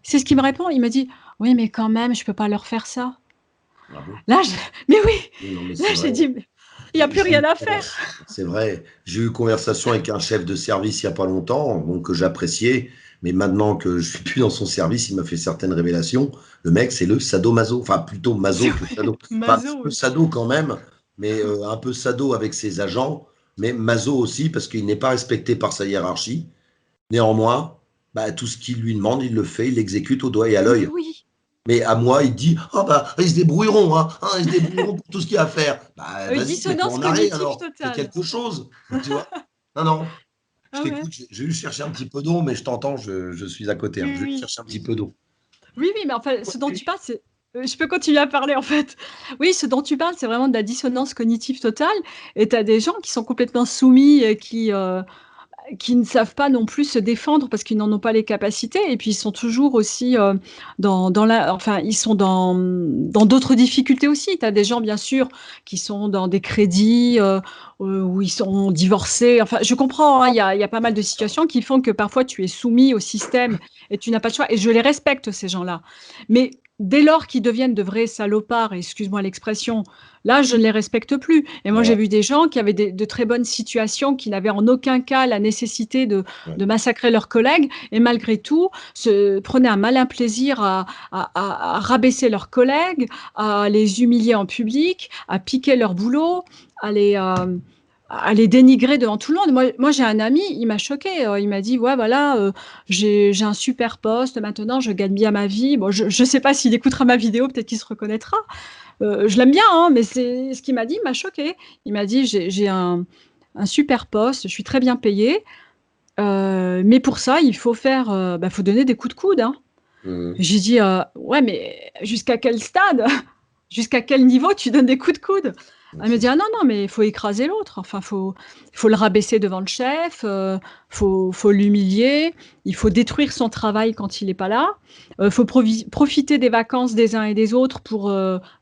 C'est ce qu'il me répond, il me dit, oui, mais quand même, je peux pas leur faire ça. Ah bon? Là, mais oui, Oui, non, mais là, c'est j'ai vrai. dit, il n'y a plus J'ai rien eu à faire. c'est vrai. J'ai eu conversation avec un chef de service il y a pas longtemps, donc que j'appréciais, mais maintenant que je suis plus dans son service, il m'a fait certaines révélations. Le mec, c'est le sadomaso, enfin plutôt maso que sado. Enfin, un petit Mazo, peu oui. sado quand même, mais un peu sado avec ses agents, mais maso aussi parce qu'il n'est pas respecté par sa hiérarchie. Néanmoins, bah, tout ce qu'il lui demande, il le fait, il l'exécute au doigt et à Mais l'œil. oui, Mais à moi, il dit: «Ah bah, ils se débrouilleront, hein, ils se débrouilleront pour tout ce qu'il y a à faire». Bah, vas-y, mets-toi dissonance en arrêt cognitive alors, fais totale. quelque chose, tu vois? Non, non, je Ah ouais, t'écoute, j'ai juste cherché un petit peu d'eau, mais je t'entends, je suis à côté, hein. oui, Je vais oui. chercher un petit peu d'eau. Oui, oui, mais enfin, ce dont tu parles, c'est je peux continuer à parler, en fait. Oui, ce dont tu parles, c'est vraiment de la dissonance cognitive totale et tu as des gens qui sont complètement soumis et qui ne savent pas non plus se défendre parce qu'ils n'en ont pas les capacités et puis ils sont toujours aussi, enfin, ils sont dans d'autres difficultés aussi. Tu as des gens, bien sûr, qui sont dans des crédits, où ils sont divorcés. Enfin, je comprends, hein, il y a pas mal de situations qui font que parfois tu es soumis au système et tu n'as pas le choix et je les respecte ces gens-là. Mais dès lors qu'ils deviennent de vrais salopards, excuse-moi l'expression, là, je ne les respecte plus. Et moi, j'ai Ouais, vu des gens qui avaient de très bonnes situations, qui n'avaient en aucun cas la nécessité ouais. de massacrer leurs collègues, et malgré tout, prenaient un malin plaisir à rabaisser leurs collègues, à les humilier en public, à piquer leur boulot, à les dénigrer devant tout le monde. Moi j'ai un ami, il m'a choqué. Il m'a dit, ouais, voilà, j'ai un super poste, maintenant je gagne bien ma vie. Bon, je ne sais pas s'il écoutera ma vidéo, peut-être qu'il se reconnaîtra. Je l'aime bien, hein, mais c'est ce qu'il m'a dit, il m'a choqué. Il m'a dit: «J'ai un super poste, je suis très bien payé, mais pour ça, il faut faire, bah, faut donner des coups de coude, hein». Mmh. J'ai dit: «Ouais, mais jusqu'à quel stade? Jusqu'à quel niveau tu donnes des coups de coude?» Donc Elle me c'est dit: «Ah non, non, mais il faut écraser l'autre, enfin, faut le rabaisser devant le chef, faut l'humilier, il faut détruire son travail quand il est pas là, faut profiter des vacances des uns et des autres pour,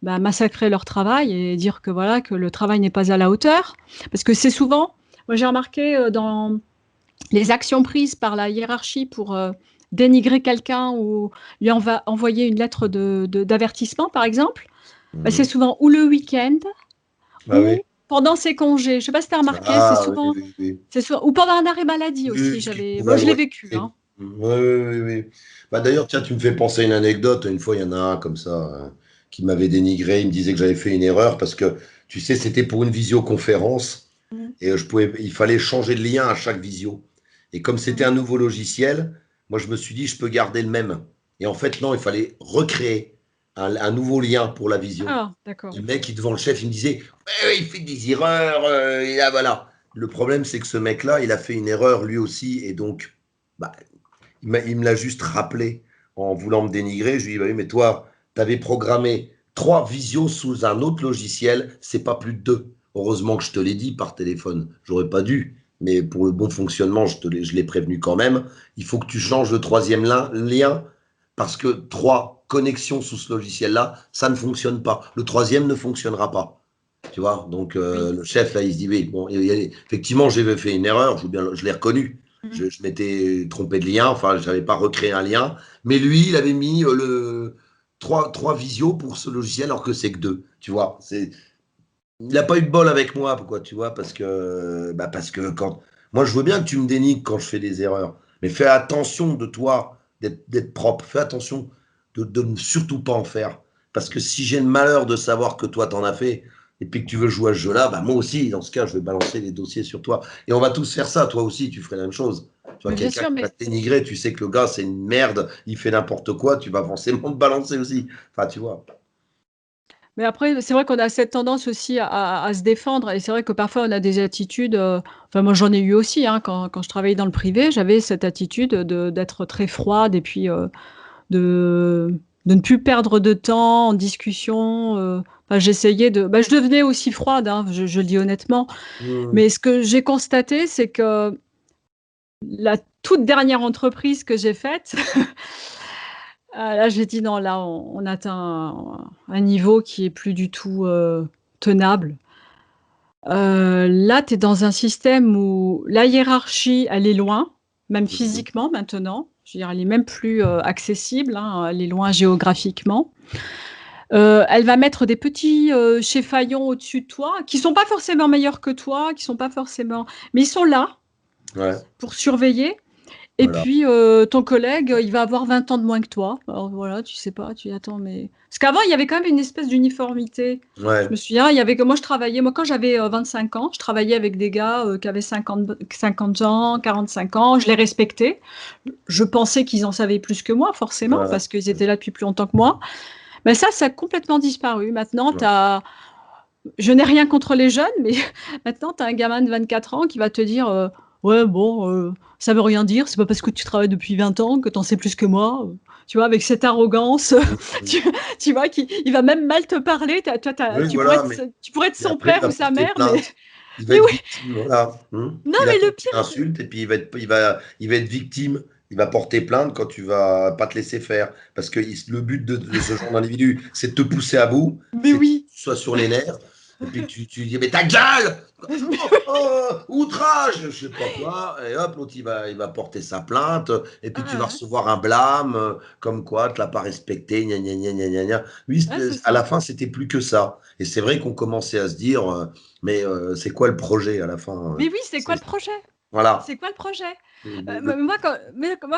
bah, massacrer leur travail et dire que voilà, que le travail n'est pas à la hauteur». Parce que c'est souvent moi j'ai remarqué, dans les actions prises par la hiérarchie pour, dénigrer quelqu'un ou lui envoyer une lettre d'avertissement, par exemple, bah, c'est Mmh. souvent ou le week-end Ah oui. ou pendant ses congés. Je ne sais pas si tu as remarqué, Ah oui, oui, oui. c'est souvent ou pendant un arrêt maladie Oui, aussi, ce qui moi pourrait je l'ai loyer. vécu, hein. Oui, oui, oui, oui. Bah, d'ailleurs, tiens, tu me fais penser à une anecdote. Une fois, il y en a un comme ça qui m'avait dénigré. Il me disait que j'avais fait une erreur parce que, tu sais, c'était pour une visioconférence Mmh. et il fallait changer de lien à chaque visio. Et comme c'était Mmh. un nouveau logiciel, moi, je me suis dit, je peux garder le même. Et en fait, non, il fallait recréer un nouveau lien pour la visio. Ah d'accord. Et le mec, devant le chef, il me disait, ouais, ouais, il fait des erreurs, et là, voilà. Le problème, c'est que ce mec-là, il a fait une erreur lui aussi, et donc, bah, il me l'a juste rappelé en voulant me dénigrer. Je lui ai dit, bah oui, mais toi, tu avais programmé 3 visios sous un autre logiciel, c'est pas plus de 2. Heureusement que je te l'ai dit par téléphone. J'aurais pas dû, mais pour le bon fonctionnement, je l'ai prévenu quand même. Il faut que tu changes le troisième lien parce que 3 connexions sous ce logiciel-là, ça ne fonctionne pas. Le troisième ne fonctionnera pas. Tu vois, donc Oui. le chef, là, il se dit, oui, bon, effectivement, j'avais fait une erreur, je l'ai reconnu. Mmh. Je m'étais trompé de lien, enfin, je n'avais pas recréé un lien, mais lui, il avait mis trois visios pour ce logiciel, alors que c'est que 2. Tu vois, il n'a pas eu de bol avec moi, pourquoi, tu vois, parce que quand. Moi, je veux bien que tu me dénigres quand je fais des erreurs, mais fais attention de toi, d'être propre, fais attention de ne surtout pas en faire. Parce que si j'ai le malheur de savoir que toi, t'en as fait, et puis que tu veux jouer à ce jeu-là, bah moi aussi, dans ce cas, je vais balancer les dossiers sur toi. Et on va tous faire ça, toi aussi, tu ferais la même chose. Tu vois, Mais bien quelqu'un sûr, qui va mais te dénigrer, tu sais que le gars, c'est une merde, il fait n'importe quoi, tu vas forcément te balancer aussi. Enfin, tu vois. après, c'est vrai qu'on a cette tendance aussi à se défendre et c'est vrai que parfois on a des attitudes, enfin moi j'en ai eu aussi, hein, quand je travaillais dans le privé, j'avais cette attitude d'être très froide et puis, de ne plus perdre de temps en discussion, enfin j'essayais je devenais aussi froide, hein, je le dis honnêtement. Mmh. Mais ce que j'ai constaté, c'est que la toute dernière entreprise que j'ai faite, là j'ai dit: «Non, là on atteint un niveau qui est plus du tout, tenable». Là, tu es dans un système où la hiérarchie, elle est loin, même Mmh. physiquement maintenant. Je veux dire, elle est même plus, accessible, hein, elle est loin géographiquement. Elle va mettre des petits, chefaillons au-dessus de toi, qui sont pas forcément meilleurs que toi, qui sont pas forcément mais ils sont là Ouais, pour surveiller et voilà. puis, ton collègue, il va avoir 20 ans de moins que toi. Alors voilà, tu sais pas, tu dis: «Attends, mais» parce qu'avant, il y avait quand même une espèce d'uniformité. Je me Ouais. souviens, il y avait que moi je travaillais moi quand j'avais, 25 ans, je travaillais avec des gars, qui avaient 50 ans, 45 ans, je les respectais. Je pensais qu'ils en savaient plus que moi forcément Ouais. parce qu'ils étaient là depuis plus longtemps que moi. Mais ça a complètement disparu. Maintenant, Ouais. je n'ai rien contre les jeunes, mais maintenant tu as un gamin de 24 ans qui va te dire, «Ouais bon, ça veut rien dire, c'est pas parce que tu travailles depuis 20 ans que tu en sais plus que moi», tu vois? Avec cette arrogance, Mmh mh. tu tu vois? Il va même mal te parler, Oui, voilà, mais tu pourrais être et son après il père va ou sa porter mère, mais plainte. Il va mais être oui! victime, voilà. Mmh. Non, Il a mais le compris pire, c'est l'insulte et puis il va être victime. Il va porter plainte quand tu vas pas te laisser faire. Parce que le but de ce genre d'individu, c'est de te pousser à bout, mais c'est que oui! tu sois sur les nerfs et puis que tu dis: «Mais ta gueule! Oh, oh, outrage!» je sais pas quoi et hop, l'autre il va porter sa plainte, et puis tu vas Ouais, recevoir un blâme, comme quoi tu l'as pas respecté, gna gna gna gna gna gna. Lui, ouais, c'est à ça. la fin, c'était plus que ça et c'est vrai qu'on commençait à se dire, «Mais c'est quoi le projet à la fin?» Mais oui, c'est quoi C'est le projet? voilà. C'est quoi le projet? Le Moi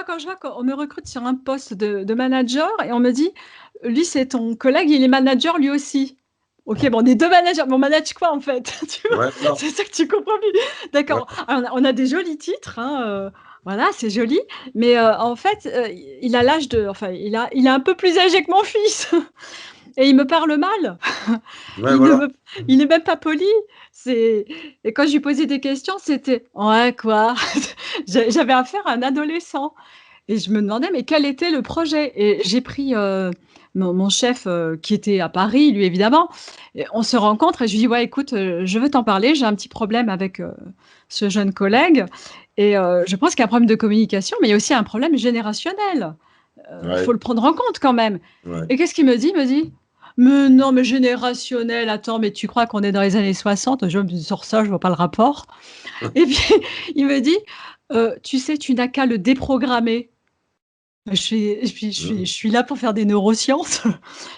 quand je vois qu'on me recrute sur un poste de manager et on me dit: «Lui, c'est ton collègue, il est manager lui aussi». OK, bon, on est 2 managers, mais on manage quoi en fait? Tu vois? ouais, voilà, C'est ça que tu comprends plus. D'accord, ouais, alors on a des jolis titres, hein, voilà, c'est joli, mais en fait, il a l'âge de enfin, il est un peu plus âgé que mon fils et il me parle mal. ouais, Il ne voilà. me il est même pas poli. C'est et quand je lui posais des questions, c'était: «Ouais, quoi?» J'avais affaire à un adolescent et je me demandais, mais quel était le projet? Et j'ai pris, mon chef, qui était à Paris, lui, évidemment et on se rencontre et je lui dis: «Ouais, écoute, je veux t'en parler, j'ai un petit problème avec, ce jeune collègue et je pense qu'il y a un problème de communication, mais il y a aussi un problème générationnel. Il faut Ouais, le prendre en compte quand même». ouais. Et qu'est-ce qu'il me dit? Il me dit: «Mais non, mais générationnel, attends, mais tu crois qu'on est dans les années 60?» Je me dis: «Sur ça, je vois pas le rapport» et puis il me dit: Tu sais, tu n'as qu'à le déprogrammer». Je suis là pour faire des neurosciences.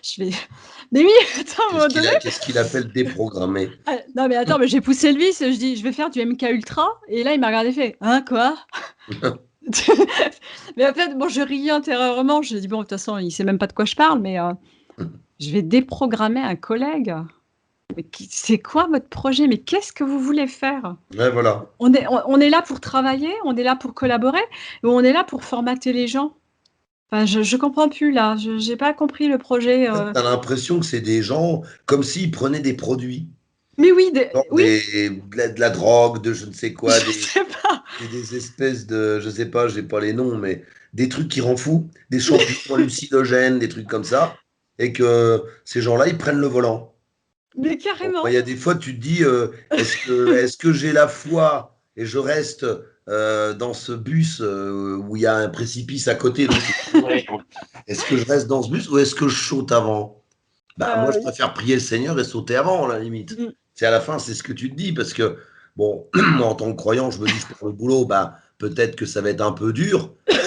Je fais: «Mais oui, attends, à un moment donné». Qu'est-ce qu'il appelle déprogrammer? Ah, non, mais attends, mais j'ai poussé le vice, je dis: «Je vais faire du MK Ultra» et là, il m'a regardé, il fait: «Hein, quoi?» Mais en fait, bon, je riais intérieurement, je dis: «Bon, de toute façon, il sait même pas de quoi je parle, mais je vais déprogrammer un collègue. Mais c'est quoi votre projet? Mais qu'est-ce que vous voulez faire?» Ouais, voilà. On est là pour travailler, on est là pour collaborer ou on est là pour formater les gens? Enfin, je comprends plus là, je j'ai pas compris le projet, En fait, tu as l'impression que c'est des gens comme s'ils prenaient des produits, mais oui, genre oui, de la drogue, de je ne sais quoi, je des sais pas. des espèces de je sais pas, j'ai pas les noms, mais des trucs qui rendent fou, des champignons hallucinogènes, des trucs comme ça et que ces gens-là, ils prennent le volant. Mais Bon, carrément. il y a des fois, tu te dis, est-ce que j'ai la foi et je reste dans ce bus où il y a un précipice à côté, donc est-ce que je reste dans ce bus ou est-ce que je saute avant? Bah, moi, je Oui. préfère prier le Seigneur et sauter avant, à la limite. Mmh. C'est à la fin, c'est ce que tu te dis, parce que, bon, moi, en tant que croyant, je me dis, faire le boulot, bah, peut-être que ça va être un peu dur, mais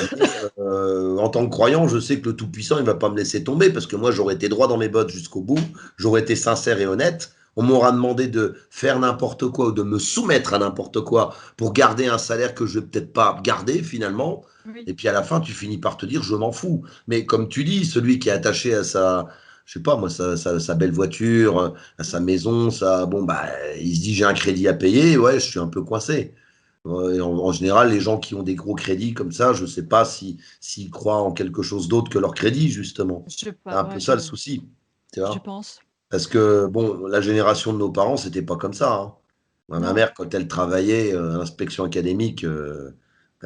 en tant que croyant, je sais que le Tout-Puissant, il va pas me laisser tomber, parce que moi, j'aurais été droit dans mes bottes jusqu'au bout, j'aurais été sincère et honnête. On m'aura demandé de faire n'importe quoi ou de me soumettre à n'importe quoi pour garder un salaire que je vais peut-être pas garder finalement. Oui. Et puis à la fin, tu finis par te dire, je m'en fous. Mais comme tu dis, celui qui est attaché à je sais pas moi, sa belle voiture, à sa Mmh. maison, bon, bah, il se dit j'ai un crédit à payer, ouais, je suis un peu coincé. Ouais, en général, les gens qui ont des gros crédits comme ça, je sais pas s'ils croient en quelque chose d'autre que leur crédit, justement. Je sais C'est pas, un peu ouais, ça le souci, tu je vois. pense. Parce que, bon, la génération de nos parents, c'était pas comme ça, hein. Moi, ma Non, mère, quand elle travaillait à l'inspection académique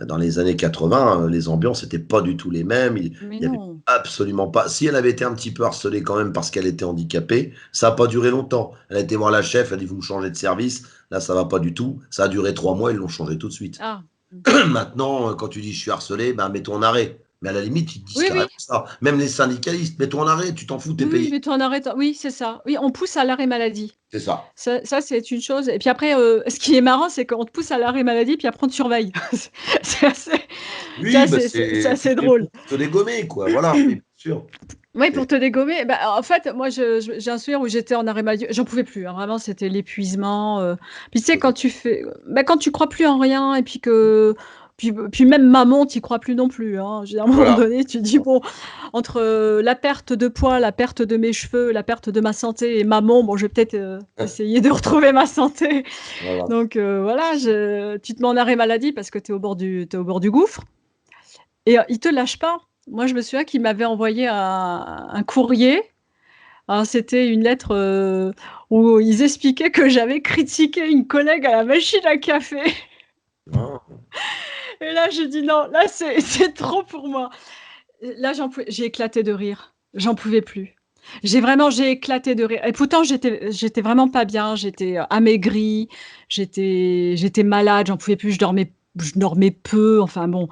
dans les années 80, les ambiances n'étaient pas du tout les mêmes. Il mais n'y avait non. absolument pas. Si elle avait été un petit peu harcelée quand même parce qu'elle était handicapée, ça n'a pas duré longtemps. Elle a été voir la chef, elle a dit vous me changez de service. Là, ça va pas du tout. Ça a duré 3 mois, ils l'ont changé tout de suite. Ah. Mmh. Maintenant, quand tu dis je suis harcelé, ben mets-toi en arrêt. Mais à la limite, ils te disent Oui, carrément oui. ça. Même les syndicalistes, mets-toi en arrêt, tu t'en fous, t'es Oui, oui, payé. mais toi en arrête oui, c'est ça. Oui, on pousse à l'arrêt maladie. C'est ça. Ça, c'est une chose et puis après, ce qui est marrant, c'est qu'on te pousse à l'arrêt maladie, puis après on te surveille. C'est assez Oui, bah c'est c'est assez drôle. pour te dégommer, quoi. Voilà, oui, bien sûr. Oui, pour C'est te dégommer, bah, en fait, moi, j'ai un souvenir où j'étais en arrêt maladie, j'en pouvais plus, hein, vraiment, c'était l'épuisement, puis tu sais, quand tu fais bah, quand tu crois plus en rien et puis même maman, tu y crois plus non plus, hein. Je veux dire, à un moment voilà, donné, tu dis: «Bon, entre, la perte de poids, la perte de mes cheveux, la perte de ma santé et maman, bon, je vais peut-être, essayer de retrouver ma santé». voilà. Donc voilà, tu te mets en arrêt maladie parce que tu es au bord du gouffre et ils te lâchent pas. Moi, je me souviens qu'ils m'avaient envoyé un courrier. Alors c'était une lettre, où ils expliquaient que j'avais critiqué une collègue à la machine à café Ah, et là, j'ai dit: «Non, là, c'est trop pour moi». Là, j'ai éclaté de rire. J'en pouvais plus. J'ai éclaté de rire et pourtant j'étais vraiment pas bien, j'étais, amaigrie, j'étais malade, j'en pouvais plus, je dormais peu, enfin bon.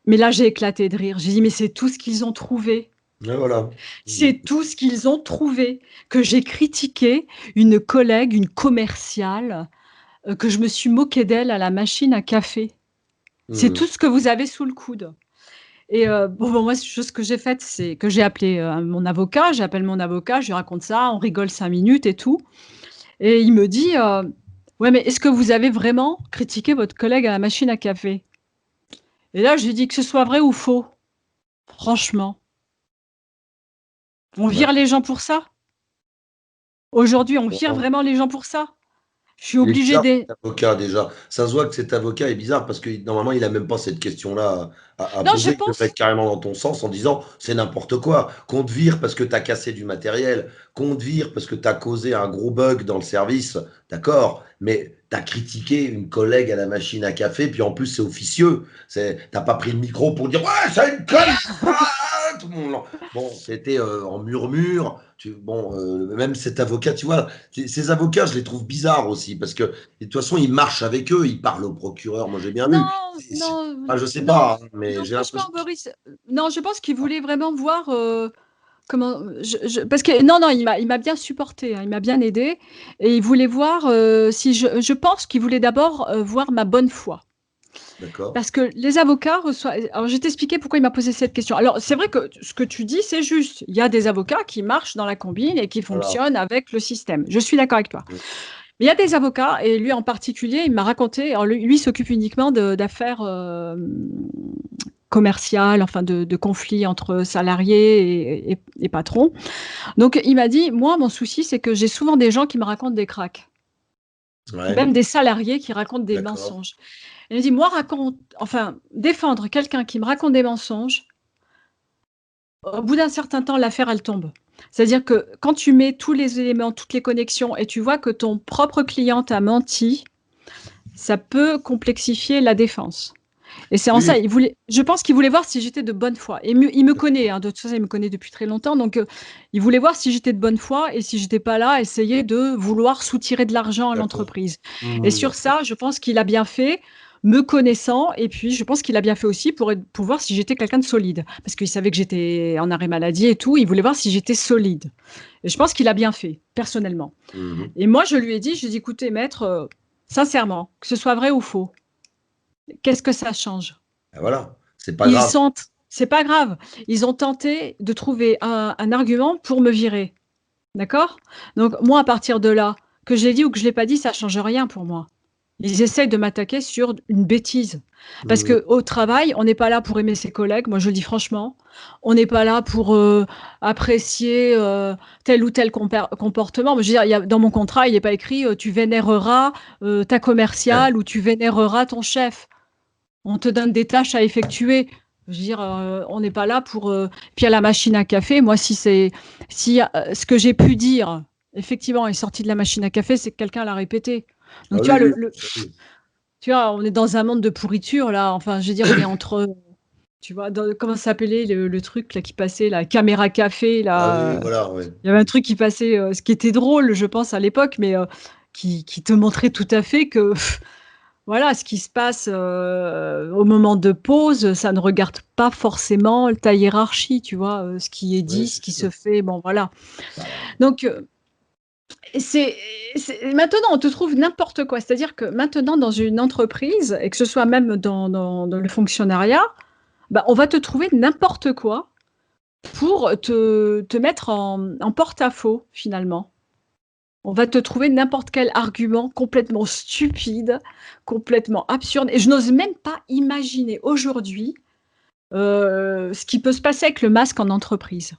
Mais là, j'ai éclaté de rire. J'ai dit: «Mais c'est tout ce qu'ils ont trouvé. ouais, voilà. Mmh. C'est tout ce qu'ils ont trouvé, que j'ai critiqué une collègue, une commerciale, que je me suis moquée d'elle à la machine à café. C'est Mmh. tout ce que vous avez sous le coude». Et bon, moi, ce que j'ai faite, c'est que j'ai appelé, mon avocat. J'appelle mon avocat, je lui raconte ça, on rigole 5 minutes et tout et il me dit, «Ouais, mais est-ce que vous avez vraiment critiqué votre collègue à la machine à café?» Et là, je lui dis: «Que ce soit vrai ou faux, franchement, on Ouais. vire les gens pour ça? Aujourd'hui, on vire vraiment les gens pour ça? Je suis Il est obligée bizarre d'é» cet avocat déjà. Ça se voit que cet avocat est bizarre parce que normalement il a même pas cette question-là à non, je poser. Il devrait être pense carrément dans ton sens en disant c'est n'importe quoi. Qu'on te vire parce que tu as cassé du matériel, qu'on te vire parce que tu as causé un gros bug dans le service, d'accord, mais tu as critiqué une collègue à la machine à café, puis en plus c'est officieux. T'as pas pris le micro pour dire ouais, c'est une conne! Ah tout le monde. Bon, c'était en murmure. Bon, même cet avocat, tu vois, ces avocats, je les trouve bizarres aussi, parce que de toute façon, ils marchent avec eux, ils parlent au procureur. Moi, j'ai bien vu. non, non, Enfin, je sais non, pas, hein, mais non, j'ai franchement, l'impression Boris, non, je pense qu'il voulait vraiment voir, comment parce que non, non, il m'a bien supportée, hein, il m'a bien aidée et il voulait voir, si je pense qu'il voulait d'abord, voir ma bonne foi. d'accord. Parce que les avocats reçoivent alors je vais t'expliquer pourquoi il m'a posé cette question. Alors c'est vrai que ce que tu dis, c'est juste. Il y a des avocats qui marchent dans la combine et qui Voilà. fonctionnent avec le système. Je suis d'accord avec toi. Mmh. Mais il y a des avocats et lui en particulier, il m'a raconté alors lui s'occupe uniquement d'affaires, commerciales, enfin de conflits entre salariés et patrons. Donc il m'a dit: «Moi, mon souci, c'est que j'ai souvent des gens qui me racontent des cracks, ou Ouais, même des salariés qui racontent des d'accord. mensonges». Il me dit: «Moi, défendre quelqu'un qui me raconte des mensonges, au bout d'un certain temps, l'affaire, elle tombe». C'est-à-dire que quand tu mets tous les éléments, toutes les connexions et tu vois que ton propre client t'a menti, ça peut complexifier la défense. Et c'est en Oui, ça, je pense qu'il voulait voir si j'étais de bonne foi. Et il me connaît, hein, de toute façon, il me connaît depuis très longtemps, donc il voulait voir si j'étais de bonne foi et si j'étais pas là, essayer de vouloir soutirer de l'argent à d'accord. l'entreprise. Et Mmh, sur d'accord. ça, je pense qu'il a bien fait, me connaissant, et puis je pense qu'il a bien fait aussi pour voir si j'étais quelqu'un de solide. Parce qu'il savait que j'étais en arrêt maladie et tout, il voulait voir si j'étais solide. Et je pense qu'il a bien fait, personnellement. Mmh mh. Et moi, je lui ai dit, je lui ai dit: «Écoutez maître, sincèrement, que ce soit vrai ou faux, qu'est-ce que ça change?» Bah, voilà, c'est pas Ils grave. sont C'est pas grave. Ils ont tenté de trouver un argument pour me virer, d'accord? Donc moi, à partir de là, que je l'ai dit ou que je l'ai pas dit, ça change rien pour moi. Ils essayent de m'attaquer sur une bêtise. Parce Mmh mh. qu'au travail, on n'est pas là pour aimer ses collègues, moi je le dis franchement. On n'est pas là pour, apprécier, tel ou tel comportement. Je veux dire, il y a dans mon contrat, il est pas écrit, «Tu vénéreras, ta Ouais. commerciale ou tu vénéreras ton chef». On te donne des tâches à effectuer. Je veux dire, on n'est pas là pour, puis à la machine à café, moi si, ce que j'ai pu dire, effectivement, est sorti de la machine à café, c'est que quelqu'un l'a répété. Ah Donc tu oui, vois oui, le ça oui. tu vois, on est dans un monde de pourriture là, enfin je veux dire, on est entre, tu vois, dans comment ça s'appelait le truc là qui passait, la caméra café Ah oui, oui, là, voilà, ouais. il y avait un truc qui passait, ce qui était drôle je pense à l'époque, mais qui te montrait tout à fait que voilà, ce qui se passe, au moment de pause, ça ne regarde pas forcément ta hiérarchie, tu vois? Ce qui est Oui, dit, ce c'est qui se sûr. fait, bon voilà. Bah, Donc et c'est maintenant on te trouve n'importe quoi. C'est-à-dire que maintenant dans une entreprise et que ce soit même dans le fonctionnariat, bah, on va te trouver n'importe quoi pour te mettre en porte-à-faux, finalement. On va te trouver n'importe quel argument complètement stupide, complètement absurde et je n'ose même pas imaginer aujourd'hui, ce qui peut se passer avec le masque en entreprise.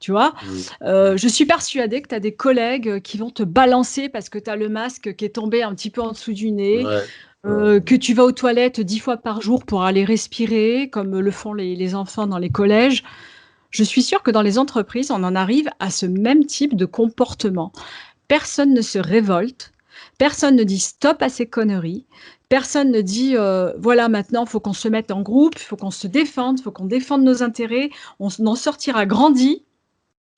Tu vois? mmh. Je suis persuadée que tu as des collègues, qui vont te balancer parce que tu as le masque qui est tombé un petit peu en dessous du nez, Ouais. Ouais, que tu vas aux toilettes 10 fois par jour pour aller respirer comme le font les enfants dans les collèges. Je suis sûre que dans les entreprises, on en arrive à ce même type de comportement. Personne ne se révolte, personne ne dit stop à ces conneries, personne ne dit, voilà maintenant il faut qu'on se mette en groupe, il faut qu'on se défende, il faut qu'on défende nos intérêts, on en sortira grandi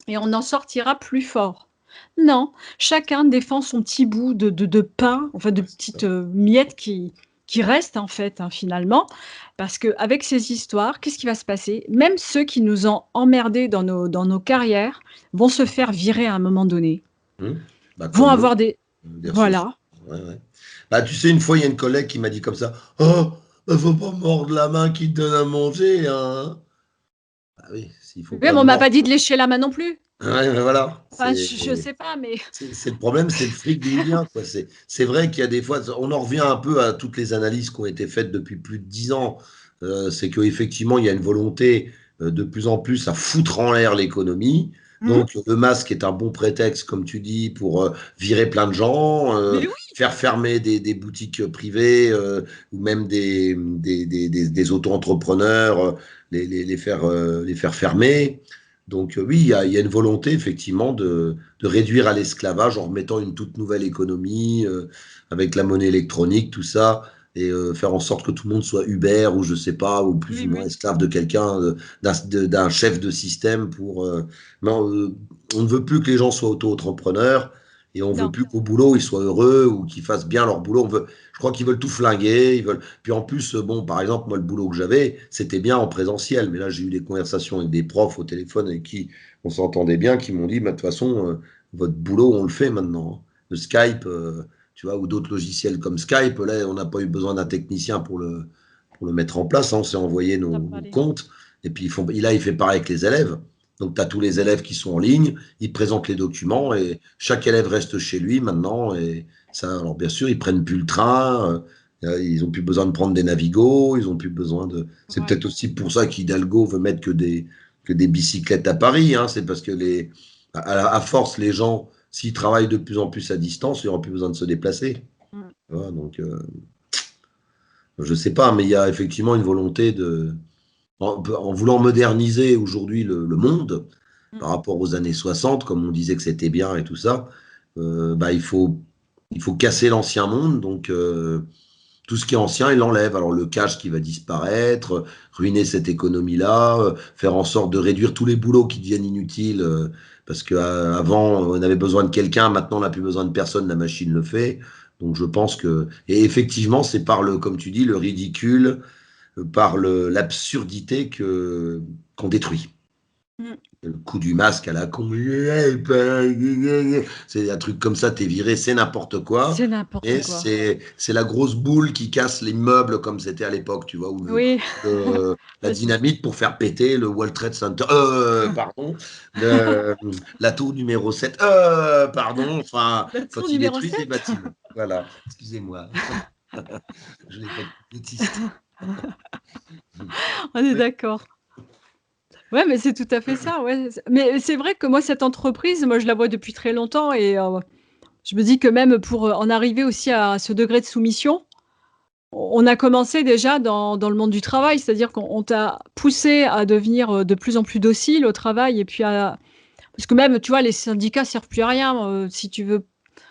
et on en sortira plus fort. Non, chacun défend son petit bout de pain, enfin de c'est ça. petites, miettes qui restent en fait, hein, finalement. Parce qu'avec ces histoires, qu'est-ce qui va se passer? Même ceux qui nous ont emmerdés dans nos carrières vont se faire virer à un moment donné, Mmh. Bah, vont comme avoir des des ressources. voilà. Ouais, ouais. Bah, tu sais, une fois, il y a une collègue qui m'a dit comme ça: «Oh, bah, faut pas mordre la main qui te donne à manger, hein». Bah oui, s'il faut Oui, mais pas on m'a mordre pas dit de lécher la main non plus. ouais, mais voilà, Enfin, je sais pas, mais c'est le problème, c'est le fric d'où il vient, quoi. C'est vrai qu'il y a des fois on en revient un peu à toutes les analyses qui ont été faites depuis plus de 10 ans. C'est qu'effectivement, il y a une volonté, de plus en plus à foutre en l'air l'économie. mmh, Donc le masque est un bon prétexte, comme tu dis, pour, virer plein de gens, mais oui, faire fermer des boutiques, privées, ou même des auto-entrepreneurs, les faire fermer. Donc oui, il y a une volonté effectivement de réduire à l'esclavage en remettant une toute nouvelle économie, avec la monnaie électronique, tout ça et faire en sorte que tout le monde soit Uber ou je sais pas, ou plus oui, ou moins oui, esclave de quelqu'un, d'un chef de système pour, non, on ne veut plus que les gens soient auto-entrepreneurs et on veut non, plus qu'au boulot, ils soient heureux ou qu'ils fassent bien leur boulot. Je crois qu'ils veulent tout flinguer, ils veulent puis en plus, bon, par exemple, moi, le boulot que j'avais, c'était bien en présentiel, mais là, j'ai eu des conversations avec des profs au téléphone avec qui on s'entendait bien, qui m'ont dit: «Bah, de toute façon, votre boulot, on le fait maintenant, hein». Le Skype, tu vois? Ou d'autres logiciels comme Skype, là, on n'a pas eu besoin d'un technicien pour le mettre en place, hein. On s'est envoyé ça nos parlait. comptes et puis là, il fait pareil avec les élèves. Donc tu as tous les élèves qui sont en ligne, ils présentent les documents Mmh. et chaque élève reste chez lui maintenant et ça alors bien sûr, ils prennent plus le train, ils ont plus besoin de prendre des Navigo, ils ont plus besoin de c'est Ouais. peut-être aussi pour ça qu'Hidalgo veut mettre que des bicyclettes à Paris, hein. C'est parce que à force, les gens, s'ils travaillent de plus en plus à distance, il y aura plus besoin de se déplacer. Mmh. Tu vois? Donc, je sais pas, mais il y a effectivement une volonté en voulant moderniser aujourd'hui le monde Mmh. par rapport aux années 60, comme on disait que c'était bien et tout ça, bah, il faut casser l'ancien monde. Donc, Tout ce qui est ancien, il l'enlève. Alors le cash qui va disparaître, ruiner cette économie-là, faire en sorte de réduire tous les boulots qui deviennent inutiles, parce qu'avant, on avait besoin de quelqu'un, maintenant on n'a plus besoin de personne, la machine le fait. Donc je pense que... Et effectivement, c'est par le, comme tu dis, le ridicule, par l'absurdité qu'on détruit. Mmh. Le coup du masque à la con, c'est un truc comme ça, t'es viré, c'est n'importe quoi. C'est n'importe Et quoi. c'est la grosse boule qui casse les meubles comme c'était à l'époque, tu vois, ou Oui, la bah, c'est dynamite pour faire péter le World Trade Center, pardon, la tour numéro 7, pardon, enfin, la tour quand ils numéro détruisent les 7. bâtiments. Voilà, excusez-moi, je n'ai pas de complétiste. On est Oui, d'accord. Ouais, mais c'est tout à fait ça, ouais, mais c'est vrai que moi, cette entreprise, moi, je la vois depuis très longtemps et je me dis que même pour, en arriver aussi à ce degré de soumission, on a commencé déjà dans le monde du travail. C'est-à-dire qu'on t'a poussé à devenir, de plus en plus docile au travail et puis à parce que même, tu vois, les syndicats servent plus à rien, si tu veux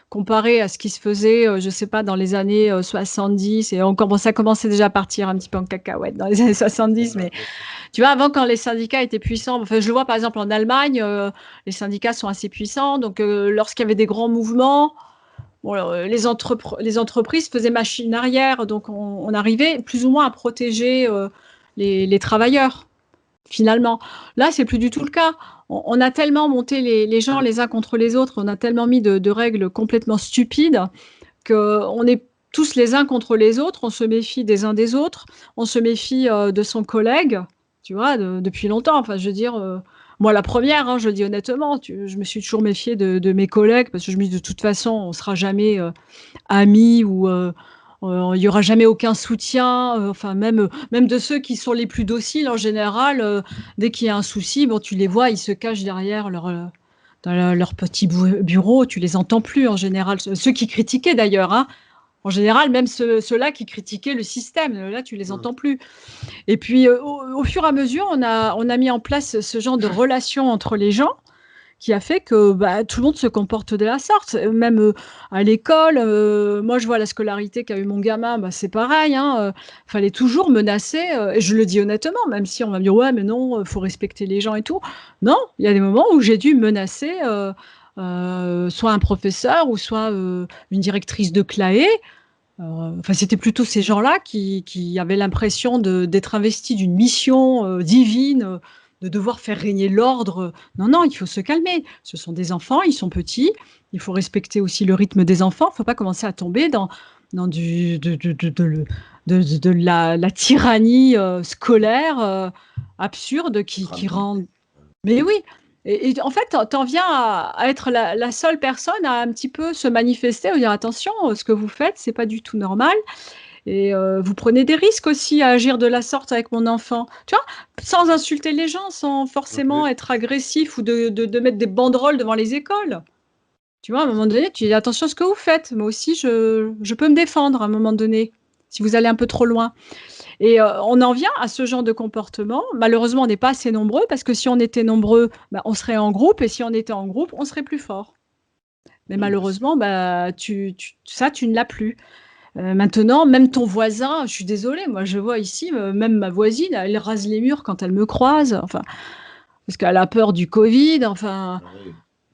comparer à ce qui se faisait, je sais pas, dans les années, 70 et encore bon, ça commençait déjà à partir un petit peu en cacahuète dans les années 70, mais tu vois, avant, quand les syndicats étaient puissants, enfin, je le vois par exemple en Allemagne, les syndicats sont assez puissants, donc lorsqu'il y avait des grands mouvements, bon, les entreprises faisaient machine arrière, donc on arrivait plus ou moins à protéger les travailleurs, finalement. Là, c'est plus du tout le cas. On a tellement monté les gens les uns contre les autres, on a tellement mis de règles complètement stupides qu'on est tous les uns contre les autres, on se méfie des uns des autres, on se méfie, de son collègue, tu vois? Depuis longtemps, enfin, je veux dire, moi la première, hein, je le dis honnêtement, je me suis toujours méfiée de mes collègues parce que je me dis: «De toute façon, on sera jamais, amis ou il y aura jamais aucun soutien», enfin même de ceux qui sont les plus dociles en général, dès qu'il y a un souci, bon, tu les vois, ils se cachent derrière leur petit bureau, tu les entends plus en général. Ceux qui critiquaient d'ailleurs, hein. En général, même ceux-là qui critiquaient le système, là, tu les mmh, entends plus. Et puis, au fur et à mesure, on a mis en place ce genre de relation entre les gens qui a fait que, bah, tout le monde se comporte de la sorte. Même, à l'école, moi, je vois la scolarité qu'a eu mon gamin, bah, c'est pareil, hein, fallait toujours menacer, et je le dis honnêtement, même si on va me dire: «Ouais, mais non, faut respecter les gens et tout». Non, il y a des moments où j'ai dû menacer, soit un professeur ou soit, une directrice de CLAE. Enfin, c'était plutôt ces gens-là qui avaient l'impression d'être investis d'une mission, divine, de devoir faire régner l'ordre. Non, non, il faut se calmer. Ce sont des enfants, ils sont petits, il faut respecter aussi le rythme des enfants. Il ne faut pas commencer à tomber dans du de la tyrannie, scolaire, absurde qui crâne. rend mais oui et en fait, tu en viens à être la seule personne à un petit peu se manifester, à dire: «Attention, ce que vous faites, c'est pas du tout normal et vous prenez des risques aussi à agir de la sorte avec mon enfant». Tu vois? Sans insulter les gens, sans forcément Oui, être agressif ou de mettre des banderoles devant les écoles. Tu vois? À un moment donné, tu dis: «Attention à ce que vous faites. Moi aussi, je peux me défendre à un moment donné, si vous allez un peu trop loin». Et on en vient à ce genre de comportement. Malheureusement, on n'est pas assez nombreux parce que si on était nombreux, bah, on serait en groupe et si on était en groupe, on serait plus fort. Mais oui, bah, malheureusement, bah, tu ne l'as plus. Maintenant, même ton voisin, je suis désolée, moi je vois ici, même ma voisine, elle rase les murs quand elle me croise, enfin, parce qu'elle a peur du covid, enfin, ah oui.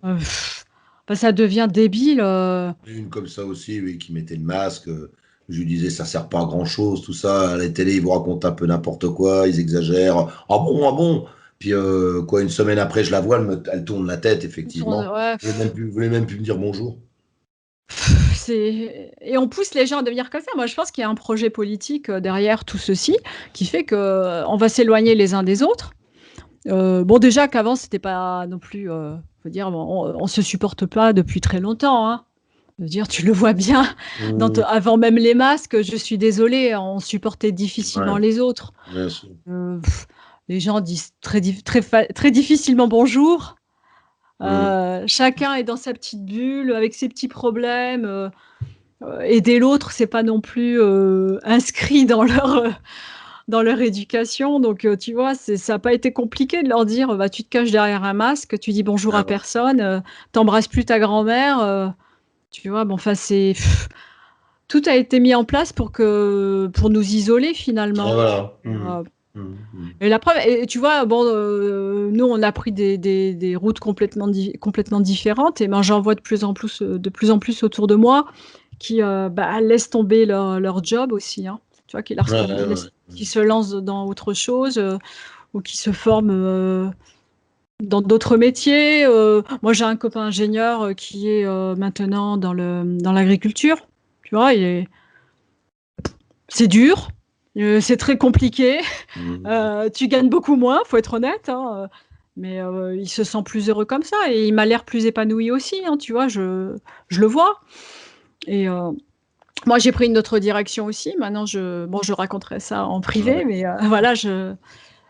heu, enfin ça devient débile, Une comme ça aussi, oui, qui mettait le masque, je lui disais: «Ça sert pas à grand chose tout ça, à la télé, ils vous racontent un peu n'importe quoi, ils exagèrent». «Ah bon? Ah bon?» Puis, quoi, une semaine après, je la vois, elle tourne la tête tourne effectivement. ouais. Vous voulez même plus me dire bonjour. C'est et on pousse les gens à devenir comme ça. Moi, je pense qu'il y a un projet politique, derrière tout ceci, qui fait qu'on va s'éloigner les uns des autres. Bon déjà qu'avant c'était pas non plus, faut dire on se supporte pas depuis très longtemps, hein. Je veux dire, tu le vois bien Mmh, avant même les masques, je suis désolée, on supportait difficilement ouais, les autres. bien sûr. Heu, les gens disent très difficilement bonjour. Mmh, Chacun est dans sa petite bulle avec ses petits problèmes, aider l'autre, c'est pas non plus, inscrit dans leur éducation donc tu vois, ça a pas été compliqué de leur dire: «Bah, tu te caches derrière un masque, tu dis bonjour ah à ouais. personne, tu embrasses plus ta grand-mère», tu vois? Bon, enfin, c'est tout a été mis en place pour nous isoler Et finalement. voilà. Heu Mmh. et la preuve et tu vois, bon, nous on a pris des routes complètement différentes et ben, j'en vois de plus en plus autour de moi qui, bah, laissent tomber leur job aussi, hein. Tu vois? Ouais, ouais, ouais. Qui se lancent dans autre chose, ou qui se forment, dans d'autres métiers. Moi j'ai un copain ingénieur, qui est, maintenant dans l'agriculture, tu vois? C'est dur, c'est très compliqué. Mmh. Tu gagnes beaucoup moins, faut être honnête, hein, mais il se sent plus heureux comme ça et il m'a l'air plus épanoui aussi, hein, tu vois? Je le vois et moi j'ai pris une autre direction aussi. Maintenant je raconterai ça en Ouais. privé, mais voilà,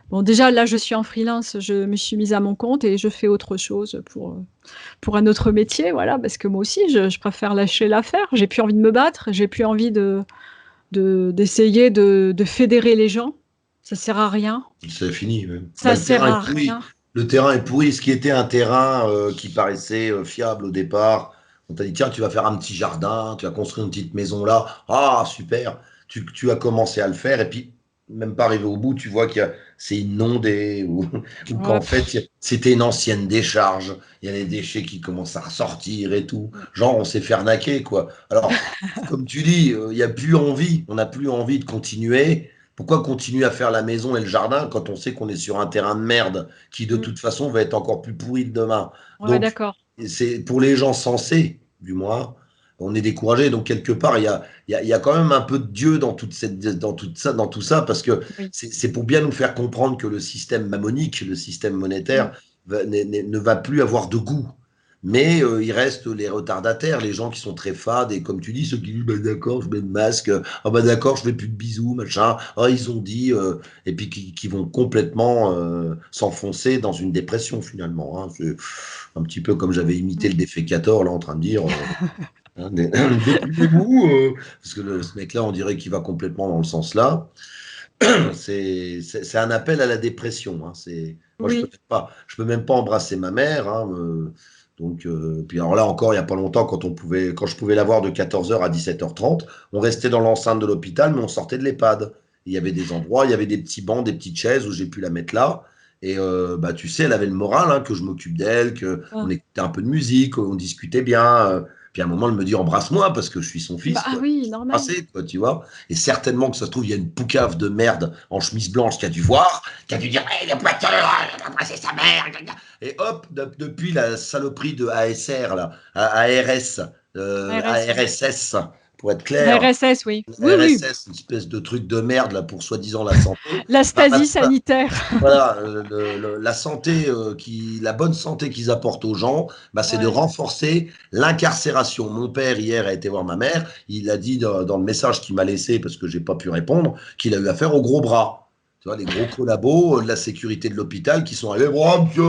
bon déjà là je suis en freelance, je me suis mise à mon compte et je fais autre chose pour un autre métier, voilà, parce que moi aussi je préfère lâcher l'affaire. J'ai plus envie de me battre, j'ai plus envie d'essayer de fédérer les gens. Ça sert à rien. C'est fini, ouais. Bah, Ça sert à rien. Le terrain est pourri. Ce qui était un terrain qui paraissait fiable au départ, on t'a dit, tiens, tu vas faire un petit jardin, tu vas construire une petite maison là. Ah, super. Tu as commencé à le faire et puis, même pas arrivé au bout, tu vois c'est inondé ou Ouais, qu'en fait, c'était une ancienne décharge. Il y a les déchets qui commencent à ressortir et tout. Genre, on s'est fait arnaquer, quoi. Alors, comme tu dis, il y a plus envie. On n'a plus envie de continuer. Pourquoi continuer à faire la maison et le jardin quand on sait qu'on est sur un terrain de merde qui de mmh, toute façon va être encore plus pourri demain? ouais, Donc, d'accord. c'est pour les gens sensés, du moins, on est découragé. Donc, quelque part, il y a quand même un peu de Dieu dans tout ça, parce que Oui. c'est pour bien nous faire comprendre que le système mammonique, le système Mmh. monétaire, ne va plus avoir de goût. Mais il reste les retardataires, les gens qui sont très fades, et comme tu dis, ceux qui disent bah, d'accord, je mets le masque, ah bah d'accord, je fais plus de bisous, machin, ah ils ont dit, et puis qui vont complètement s'enfoncer dans une dépression finalement. Hein. C'est un petit peu comme j'avais imité Mmh. le défécateur là en train de dire, hein, déprimez-vous, parce que ce mec-là, on dirait qu'il va complètement dans le sens là. C'est un appel à la dépression. Hein. Moi, Oui. je peux même pas embrasser ma mère. Hein, donc, puis alors là encore, il y a pas longtemps, quand je pouvais la voir de 14h à 17h30, on restait dans l'enceinte de l'hôpital, mais on sortait de l'EHPAD. Il y avait des endroits, il y avait des petits bancs, des petites chaises où j'ai pu la mettre là. Et bah, tu sais, elle avait le moral, hein, que je m'occupe d'elle, qu'on Ah. écoutait un peu de musique, on discutait bien. Puis à un moment, elle me dit embrasse-moi parce que je suis son Bah, fils, ah quoi. oui, normal. Embrasser, quoi, tu vois. Et certainement que ça se trouve, il y a une poucave de merde en chemise blanche qui a dû voir, qui a dû dire hey, le poiteur, il a embrassé sa mère. Et hop, depuis la saloperie de ASR, là, ARS, ARS, oui. ARSS, pour être clair, RSS, oui. Oui, oui. RSS, une espèce de truc de merde là pour soi-disant la santé. La Bah, stasie sanitaire. voilà, la santé, la bonne santé qu'ils apportent aux gens, bah, c'est de Ouais. renforcer l'incarcération. Mon père, hier, a été voir ma mère. Il a dit dans le message qu'il m'a laissé, parce que j'ai pas pu répondre, qu'il a eu affaire aux gros bras. Tu vois, les gros collabos de la sécurité de l'hôpital qui sont allés, oh, monsieur,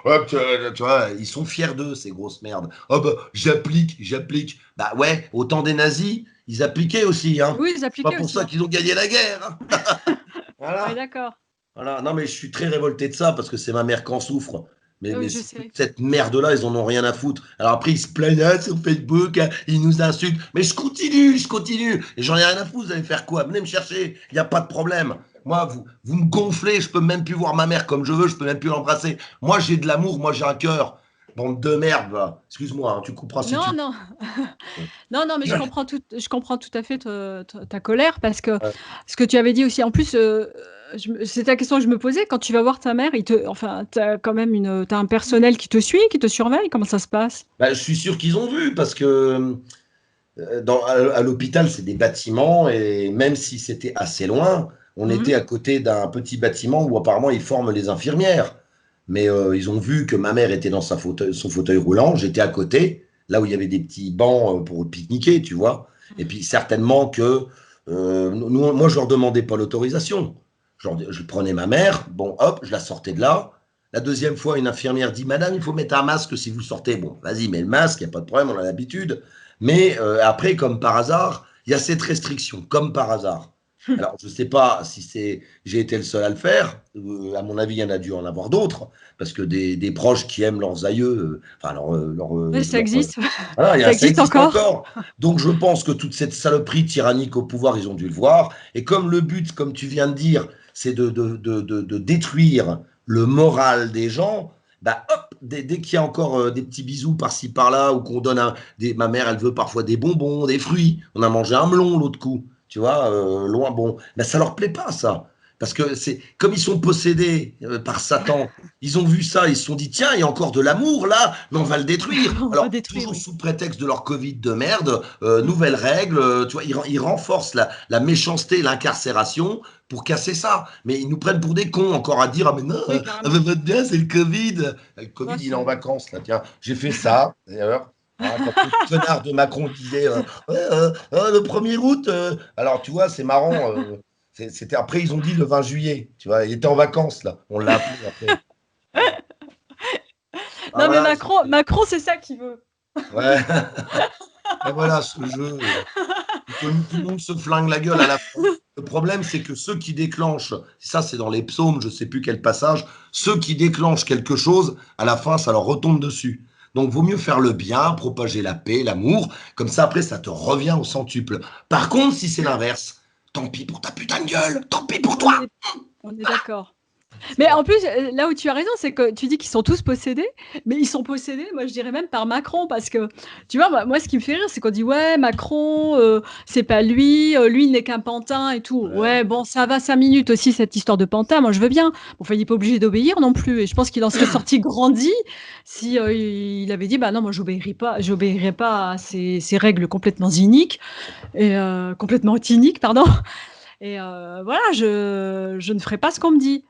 ouais, tu vois, ils sont fiers d'eux, ces grosses merdes. Oh, bah, j'applique. Bah ouais, au temps des nazis, ils appliquaient aussi, hein. Oui, ils C'est pas appliquaient pour aussi, ça hein. qu'ils ont gagné la guerre. Hein. Ouais, Voilà. d'accord. Voilà, non mais je suis très révolté de ça parce que c'est ma mère qui en souffre. Mais Oui, je toute sais. cette merde-là, ils en ont rien à foutre. Alors après, ils se plaignent hein, sur Facebook, hein, ils nous insultent. Mais je continue, je continue. Et j'en ai rien à foutre, vous allez faire quoi? Venez me chercher, il n'y a pas de problème. Moi, vous me gonflez, je peux même plus voir ma mère comme je veux, je peux même plus l'embrasser. Moi, j'ai de l'amour, moi, j'ai un cœur. Bande de merde, va. Excuse-moi, hein, tu couperas si tu Non, non. veux. Non, non, mais je comprends tout à fait ta colère parce que Ouais. ce que tu avais dit aussi en plus, c'est la question que je me posais, quand tu vas voir ta mère, tu as quand même tu un personnel qui te suit, qui te surveille? Comment ça se passe? Bah, je suis sûr qu'ils ont vu parce que à l'hôpital, c'est des bâtiments et même si c'était assez loin, on Mmh. était à côté d'un petit bâtiment où apparemment ils forment les infirmières. Mais ils ont vu que ma mère était dans son fauteuil roulant, j'étais à côté, là où il y avait des petits bancs pour pique-niquer, tu vois. Et puis certainement que moi, je leur demandais pas l'autorisation. Je prenais ma mère, bon, hop, je la sortais de là. La deuxième fois, une infirmière dit, Madame, il faut mettre un masque si vous sortez. Bon, vas-y, mets le masque, il n'y a pas de problème, on a l'habitude. Mais après, comme par hasard, il y a cette restriction, comme par hasard. Alors, je ne sais pas si j'ai été le seul à le faire. À mon avis, il y en a dû en avoir d'autres, parce que des proches qui aiment leurs aïeux, enfin, Ouais, ça existe. voilà, Ça ça existe existe encore. encore. Donc, je pense que toute cette saloperie tyrannique au pouvoir, ils ont dû le voir. Et comme le but, comme tu viens de dire, c'est de détruire le moral des gens, bah hop, dès qu'il y a encore des petits bisous par-ci par-là, ou qu'on donne ma mère, elle veut parfois des bonbons, des fruits. On a mangé un melon l'autre coup, tu vois, loin, bon, ben ça leur plaît pas ça, parce que c'est comme ils sont possédés par Satan. Ils ont vu ça, ils se sont dit tiens, il y a encore de l'amour là, mais on va le détruire. On va Alors détruire, toujours oui. sous prétexte de leur Covid de merde, Mmh. nouvelles règles, tu vois, ils renforcent la méchanceté, l'incarcération pour casser ça. Mais ils nous prennent pour des cons encore à dire ah mais non, Oui, carrément. votre bien c'est le Covid. Le Covid Ouais, il est en c'est vacances là, tiens, j'ai fait ça d'ailleurs. Hein, quand le connard de Macron disait ouais, le 1er août, alors tu vois, c'est marrant. C'était après, ils ont dit le 20 juillet. Tu vois, il était en vacances là. On l'a appelé après. Voilà. Ah non, mais voilà, Macron, c'est ça qu'il veut. ouais. Et voilà, ce jeu. Tout le monde se flingue la gueule à la fin. Le problème, c'est que ceux qui déclenchent, ça c'est dans les psaumes, je ne sais plus quel passage, ceux qui déclenchent quelque chose, à la fin, ça leur retombe dessus. Donc, vaut mieux faire le bien, propager la paix, l'amour, comme ça après, ça te revient au centuple. Par contre, si c'est l'inverse, tant pis pour ta putain de gueule, tant pis pour On toi. est on est d'accord. Mais Voilà. en plus, là où tu as raison, c'est que tu dis qu'ils sont tous possédés, mais ils sont possédés, moi je dirais même par Macron, parce que tu vois, moi ce qui me fait rire, c'est qu'on dit ouais, Macron, c'est pas lui, lui il n'est qu'un pantin et tout. Ouais. Ouais, bon, ça va 5 minutes aussi cette histoire de pantin, moi je veux bien. Bon, enfin, il n'est pas obligé d'obéir non plus, et je pense qu'il en serait sorti grandi si il avait dit bah non, moi j'obéirai pas à ces règles complètement iniques et complètement iniques, pardon. Et voilà, je ne ferai pas ce qu'on me dit.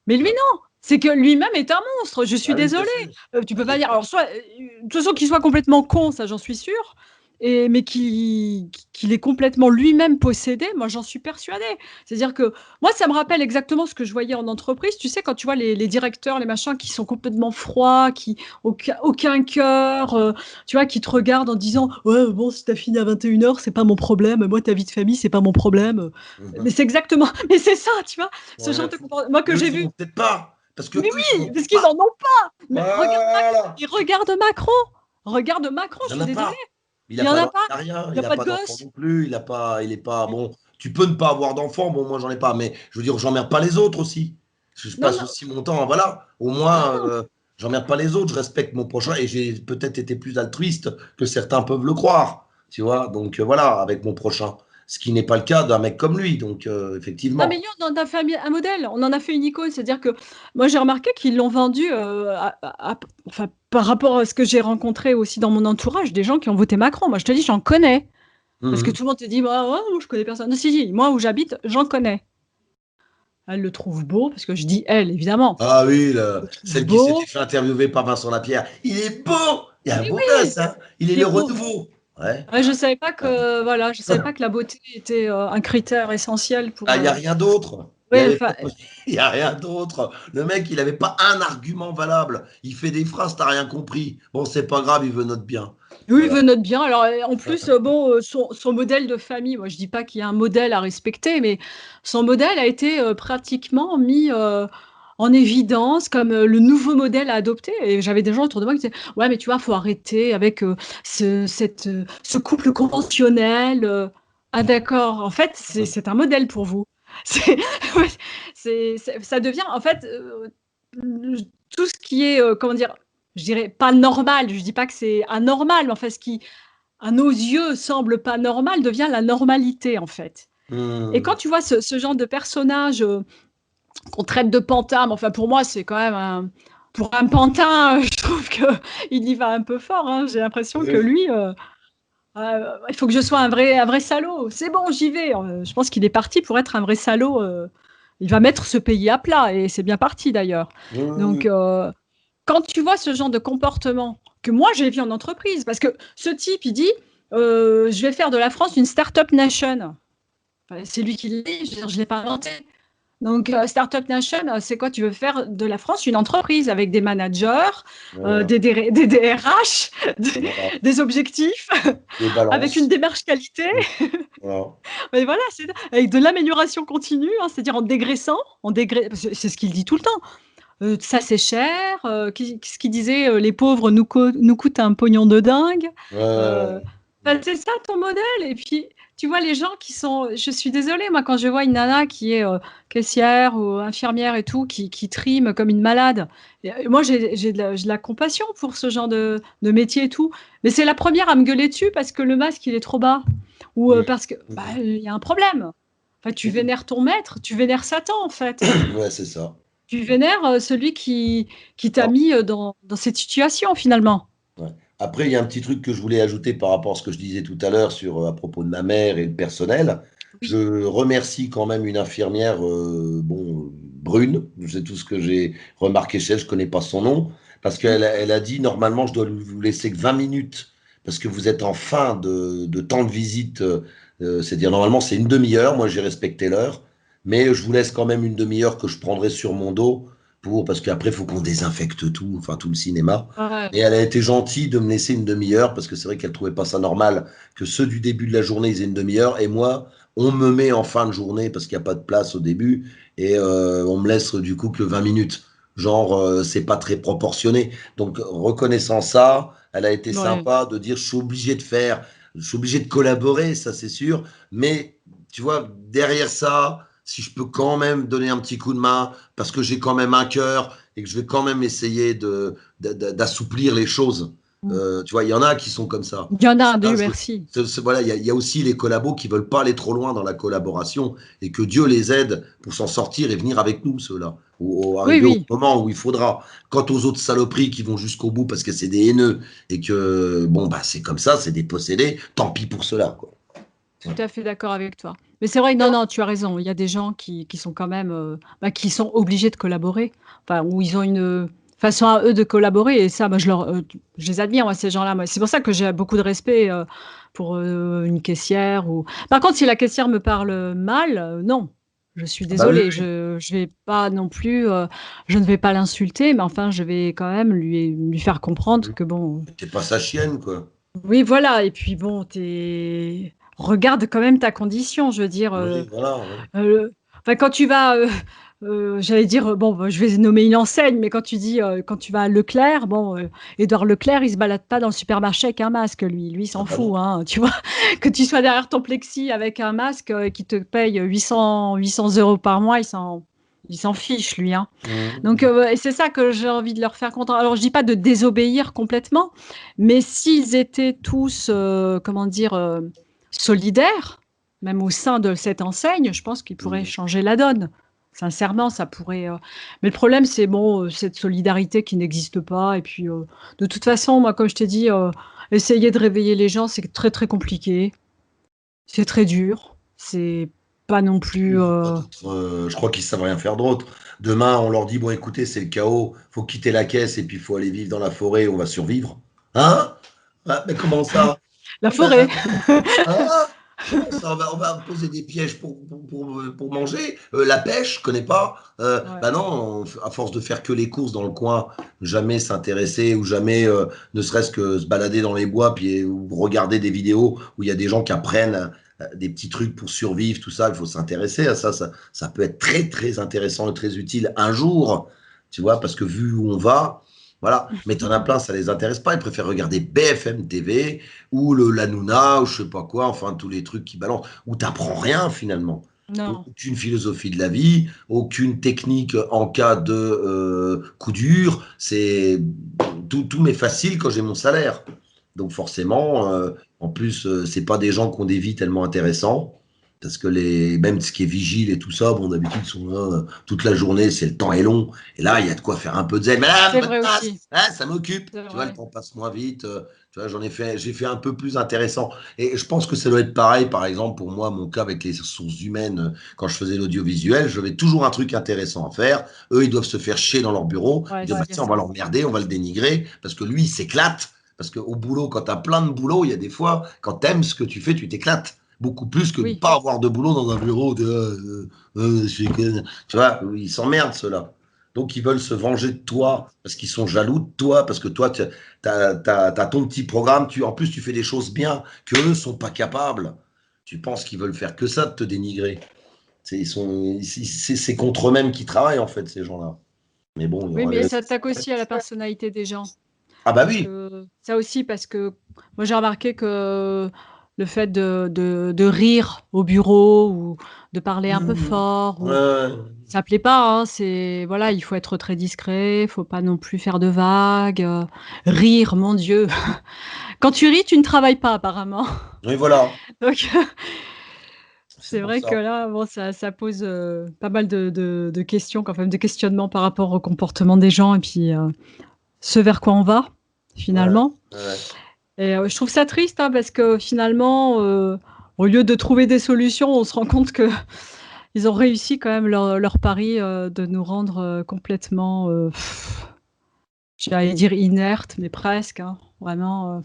Mais lui, Ouais. non! C'est que lui-même est un monstre, je suis Ah oui, bien désolée. sûr. Tu Ah, peux bien pas dire sûr. alors soit, de toute façon qu'il soit complètement con, ça j'en suis sûre, mais qu'il est complètement lui-même possédé, moi j'en suis persuadée. C'est-à-dire que moi ça me rappelle exactement ce que je voyais en entreprise, tu sais quand tu vois les directeurs, les machins qui sont complètement froids, qui aucun cœur, tu vois, qui te regardent en disant: «Ouais, bon si tu as fini à 21h, c'est pas mon problème, moi ta vie de famille, c'est pas mon problème». Mais Mhm. c'est exactement mais c'est ça, tu vois? Ce Ouais, genre de comportement moi que mais eux, j'ai ils en vu. ont peut-être pas. Parce que Mais eux, ils en oui, ont parce qu'ils pas. en ont pas. Mais regarde Macron, Voilà. et regarde Macron. Regarde Macron, Il je n'y en suis a désolée, pas. il y en a pas. Il a rien, Il il a n'a pas de pas d'enfant gosse. non plus, il est pas, bon, tu peux ne pas avoir d'enfant, bon, moi j'en ai pas, mais je veux dire, j'emmerde pas les autres aussi. Je Non, passe non, aussi mon temps, voilà, au non, moins, non. j'emmerde pas les autres, je respecte mon prochain et j'ai peut-être été plus altruiste que certains peuvent le croire, tu vois, donc voilà, avec mon prochain. Ce qui n'est pas le cas d'un mec comme lui, donc Non, mais effectivement. lui, on en a fait un modèle, on en a fait une icône. C'est-à-dire que moi, j'ai remarqué qu'ils l'ont vendu, enfin, par rapport à ce que j'ai rencontré aussi dans mon entourage, des gens qui ont voté Macron. Moi, je te dis, j'en connais. Parce que Mhm. tout le monde te dit: «Bah, ouais, moi, je connais personne». Non, si, si, moi, où j'habite, j'en connais. Elle le trouve beau, parce que je dis «elle», évidemment. Ah oui, Je le trouve celle qui s'était beau. fait interviewer par Vincent Lapierre. Il est beau! Il est un Mais beau oui, gosse, hein? Il est il est le beau. renouveau. Ouais. Ouais, je savais pas que voilà, je savais pas que la beauté était, un critère essentiel Ah, pour, il y a rien d'autre. Il y ouais, avait pas enfin, possi il y a rien d'autre. Le mec, il avait pas un argument valable. Il fait des phrases, tu as rien compris. Bon, c'est pas grave, il veut notre bien. oui, il Voilà. veut notre bien. Alors, en plus, bon, son modèle de famille, moi, je dis pas qu'il y a un modèle à respecter, mais son modèle a été, pratiquement mis, en évidence comme, le nouveau modèle à adopter, et j'avais des gens autour de moi qui disaient: «Ouais, mais tu vois, faut arrêter avec, ce couple conventionnel», Ah d'accord, en fait, c'est un modèle pour vous. C'est ouais, ça devient en fait, tout ce qui est, comment dire? Je dirais pas normal, je dis pas que c'est anormal, mais enfin ce qui, à nos yeux, semble pas normal, devient la normalité, en fait. Et quand Mmh. tu vois ce genre de personnage, qu'on traite de pantin, mais enfin pour moi c'est quand même un pour un pantin, je trouve qu'il y va un peu fort, hein. J'ai l'impression que Oui. lui, il faut que je sois un vrai salaud. C'est bon, j'y vais, je pense qu'il est parti pour être un vrai salaud, il va mettre ce pays à plat, et c'est bien parti d'ailleurs. Oui, oui, Donc oui. quand tu vois ce genre de comportement que moi j'ai vu en entreprise, parce que ce type il dit, «Je vais faire de la France une start-up nation». Enfin, c'est lui qui le dit, je veux dire, je l'ai pas inventé. Donc, Startup Nation, c'est quoi? Tu veux faire de la France une entreprise avec des managers, Voilà, des DRH, voilà, des objectifs, des avec une balances. démarche qualité. Voilà. Mais voilà, avec de l'amélioration continue, hein, c'est-à-dire en dégraissant, c'est ce qu'il dit tout le temps. Ça c'est cher, ce qu'il disait, les pauvres nous coûtent un pognon de dingue. Ouais, ouais, Bah, c'est ça ton modèle. Et puis, tu vois, les gens qui sont, je suis désolée, moi, quand je vois une nana qui est caissière ou infirmière et tout, qui trime comme une malade, et moi, j'ai de la compassion pour ce genre de métier et tout. Mais c'est la première à me gueuler dessus parce que le masque, il est trop bas. Ou ouais. parce que, bah, Mhm. il y a un problème. Enfin, tu Mhm. vénères ton maître, tu vénères Satan, en fait. Ouais, c'est ça. Tu vénères celui qui t'a Alors, mis dans cette situation, finalement. ouais. Après, il y a un petit truc que je voulais ajouter par rapport à ce que je disais tout à l'heure sur, à propos de ma mère et le personnel. Oui. Je remercie quand même une infirmière, bon, brune, c'est tout ce que j'ai remarqué chez elle, je connais pas son nom, parce qu'elle a dit, normalement, je dois vous laisser que 20 minutes, parce que vous êtes en fin de temps de visite, c'est-à-dire normalement c'est une demi-heure, moi j'ai respecté l'heure, mais je vous laisse quand même une demi-heure que je prendrai sur mon dos, parce qu'après il faut qu'on désinfecte tout, enfin tout le cinéma. Ouais. Et elle a été gentille de me laisser une demi-heure parce que c'est vrai qu'elle trouvait pas ça normal que ceux du début de la journée ils aient une demi-heure et moi on me met en fin de journée parce qu'il n'y a pas de place au début et on me laisse du coup que 20 minutes. Genre c'est pas très proportionné. Donc reconnaissant ça, elle a été Ouais. sympa de dire je suis obligé de faire, je suis obligé de collaborer, ça c'est sûr, mais tu vois derrière ça, si je peux quand même donner un petit coup de main parce que j'ai quand même un cœur et que je vais quand même essayer d'assouplir les choses. Tu vois, il y en a qui sont comme ça. Il y en a, Hein, Dieu merci. voilà, il y a aussi les collabos qui veulent pas aller trop loin dans la collaboration et que Dieu les aide pour s'en sortir et venir avec nous, ceux-là, ou Oui, arriver au oui, moment où il faudra. Quant aux autres saloperies qui vont jusqu'au bout parce que c'est des haineux et que, bon, bah, c'est comme ça, c'est des possédés, tant pis pour cela, quoi. tout à fait d'accord avec toi. Mais c'est vrai, non, non, tu as raison. Il y a des gens qui sont quand même, bah, qui sont obligés de collaborer. Enfin, où ils ont une façon à eux de collaborer et ça, moi, je les admire, moi, ces gens-là. Moi, c'est pour ça que j'ai beaucoup de respect pour une caissière. Ou... Par contre, si la caissière me parle mal, non. Je suis Ah bah oui, désolée, je vais pas non plus, je ne vais pas l'insulter, mais enfin, je vais quand même lui faire comprendre oui. que bon, T'es pas sa chienne, quoi. oui, voilà. Et puis bon, regarde quand même ta condition. Je veux dire, Oui, voilà, ouais. enfin, quand tu vas, j'allais dire, bon, bah, je vais nommer une enseigne, mais quand tu dis, quand tu vas à Leclerc, bon, Édouard Leclerc, il se balade pas dans le supermarché avec un masque, lui. Lui, il Ah s'en bah non. fout, hein, tu vois? Que tu sois derrière ton plexi avec un masque, qui te paye 800 € par mois, il s'en fiche, lui, hein. Donc, Mhm. et c'est ça que j'ai envie de leur faire comprendre. Alors, je dis pas de désobéir complètement, mais s'ils étaient tous, comment dire, solidaires, même au sein de cette enseigne, je pense qu'ils pourraient Mhm. changer la donne. Sincèrement, ça pourrait, mais le problème, c'est bon, cette solidarité qui n'existe pas et puis, de toute façon, moi, comme je t'ai dit, essayer de réveiller les gens, c'est très, très compliqué. C'est très dur. C'est pas non plus, Il faut pas je crois qu'ils savent rien faire d'autre. Demain, on leur dit, bon, écoutez, c'est le chaos, faut quitter la caisse et puis il faut aller vivre dans la forêt, on va survivre. Hein? Ah, mais comment ça? la Ah, ben, forêt. hein? Comment ça? On va poser des pièges pour manger? La pêche, je connais pas. Ouais. Bah non, à force de faire que les courses dans le coin, jamais s'intéresser ou jamais, ne serait-ce que se balader dans les bois puis, ou regarder des vidéos où il y a des gens qui apprennent des petits trucs pour survivre, tout ça. Il faut s'intéresser à ça. Ça peut être très, très intéressant et très utile un jour, tu vois, parce que vu où on va, voilà. Mais t'en as plein, ça les intéresse pas. Ils préfèrent regarder BFM TV ou l'Anouna ou je sais pas quoi, enfin tous les trucs qui balancent, où t'apprends rien finalement. Non. Aucune philosophie de la vie, aucune technique en cas de coup dur. Tout m'est facile quand j'ai mon salaire. Donc forcément, en plus, c'est pas des gens qui ont des vies tellement intéressantes. Parce que même ce qui est vigile et tout ça, bon, d'habitude, ils sont là toute la journée, le temps est long. Et là, il y a de quoi faire un peu de zen. Madame, C'est votre vrai tasse, aussi. hein, ça m'occupe. C'est Tu vois, le vrai. temps passe moins vite. Tu vois, j'ai fait un peu plus intéressant. Et je pense que ça doit être pareil, par exemple, pour moi, mon cas avec les ressources humaines, quand je faisais l'audiovisuel, j'avais toujours un truc intéressant à faire. Eux, ils doivent se faire chier dans leur bureau. Ouais, Ils disent, bah, c'est tiens, on va ça. l'emmerder, on va le dénigrer, parce que lui, il s'éclate. Parce qu'au boulot, quand tu as plein de boulot, il y a des fois, quand tu aimes ce que tu fais, tu t'éclates. beaucoup plus que de ne Oui. pas avoir de boulot dans un bureau. Tu vois, ils s'emmerdent, ceux-là. Donc, ils veulent se venger de toi parce qu'ils sont jaloux de toi, parce que toi, tu as ton petit programme, en plus, tu fais des choses bien qu'eux ne sont pas capables. Tu penses qu'ils veulent faire que ça, de te dénigrer. C'est contre eux-mêmes qu'ils travaillent, en fait, ces gens-là. Mais bon, il y Oui, aura les mais réseaux ça sociaux. attaque aussi à la personnalité des gens. Ah bah Parce oui, que ça aussi, parce que moi j'ai remarqué que le fait de rire au bureau ou de parler un peu mmh. fort Ouais, ou ouais. ça plaît pas, hein, c'est voilà, il faut être très discret, faut pas non plus faire de vagues, rire, mon Dieu! Quand tu ris, tu ne travailles pas apparemment. Oui, voilà, Donc c'est c'est pour vrai que ça. là, bon, ça pose, pas mal de questions quand même, de questionnements par rapport au comportement des gens et puis, ce vers quoi on va, Ouais, finalement. ouais. Et je trouve ça triste, hein, parce que finalement, au lieu de trouver des solutions, on se rend compte qu'ils ont réussi quand même leur pari, de nous rendre, complètement, j'allais dire inertes, mais presque, hein, vraiment,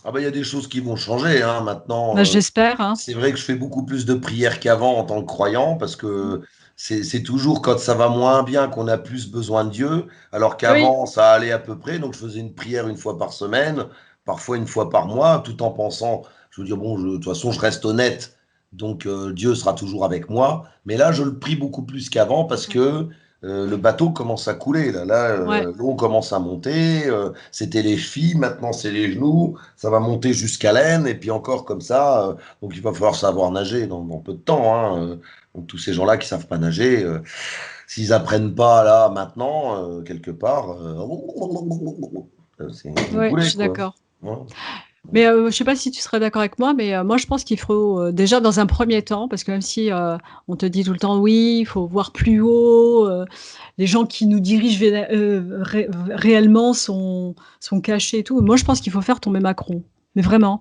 Ah bah, il y a des choses qui vont changer, hein, bah, maintenant, j'espère, hein. c'est vrai que je fais beaucoup plus de prières qu'avant en tant que croyant parce que c'est toujours quand ça va moins bien qu'on a plus besoin de Dieu, alors Oui, qu'avant ça allait à peu près, donc je faisais une prière une fois par semaine, parfois une fois par mois, tout en pensant, je veux dire: «Bon, de toute façon je reste honnête, donc Dieu sera toujours avec moi». Mais là, je le prie beaucoup plus qu'avant parce que, le bateau commence à couler là. Là, ouais. l'eau commence à monter, c'était les chevilles, maintenant c'est les genoux, ça va monter jusqu'à l'aine et puis encore comme ça, donc il va falloir savoir nager dans peu de temps, hein, donc tous ces gens-là qui savent pas nager, s'ils apprennent pas là maintenant, quelque part, ils vont Ouais, je couler suis quoi. d'accord. Ouais. Mais, je sais pas si tu serais d'accord avec moi, mais, moi je pense qu'il faut, déjà dans un premier temps, parce que même si, on te dit tout le temps: «Oui, il faut voir plus haut», les gens qui nous dirigent réellement sont cachés et tout. Moi je pense qu'il faut faire tomber Macron, mais vraiment.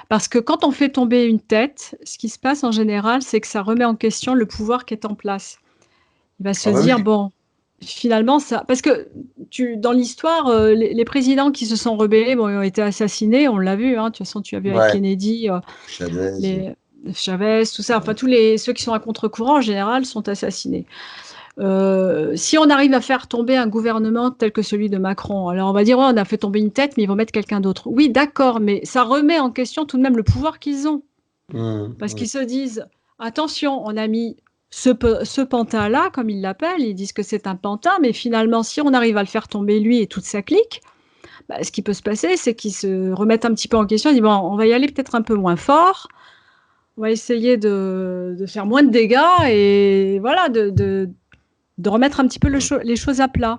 Parce que quand on fait tomber une tête, ce qui se passe en général, c'est que ça remet en question le pouvoir qui est en place. Il va se Ah bah oui, dire: «Bon, finalement ça» parce que dans l'histoire, les présidents qui se sont rebellés, bon, ils ont été assassinés, on l'a vu, hein. De toute façon, tu as vu avec ouais, Kennedy, Chavez, les Chavez, tout ça, enfin tous les ceux qui sont à contre-courant en général sont assassinés. Si on arrive à faire tomber un gouvernement tel que celui de Macron, alors on va dire: «Ouais, on a fait tomber une tête, mais ils vont mettre quelqu'un d'autre». Oui, d'accord, mais ça remet en question tout de même le pouvoir qu'ils ont. Parce mmh. qu'ils se disent: «Attention, on a mis ce pantin-là», comme ils l'appellent, ils disent que c'est un pantin, mais finalement, si on arrive à le faire tomber lui et toute sa clique, bah, ce qui peut se passer, c'est qu'ils se remettent un petit peu en question. Ils disent: «Bon, on va y aller peut-être un peu moins fort, on va essayer de faire moins de dégâts et voilà, de remettre un petit peu les choses à plat»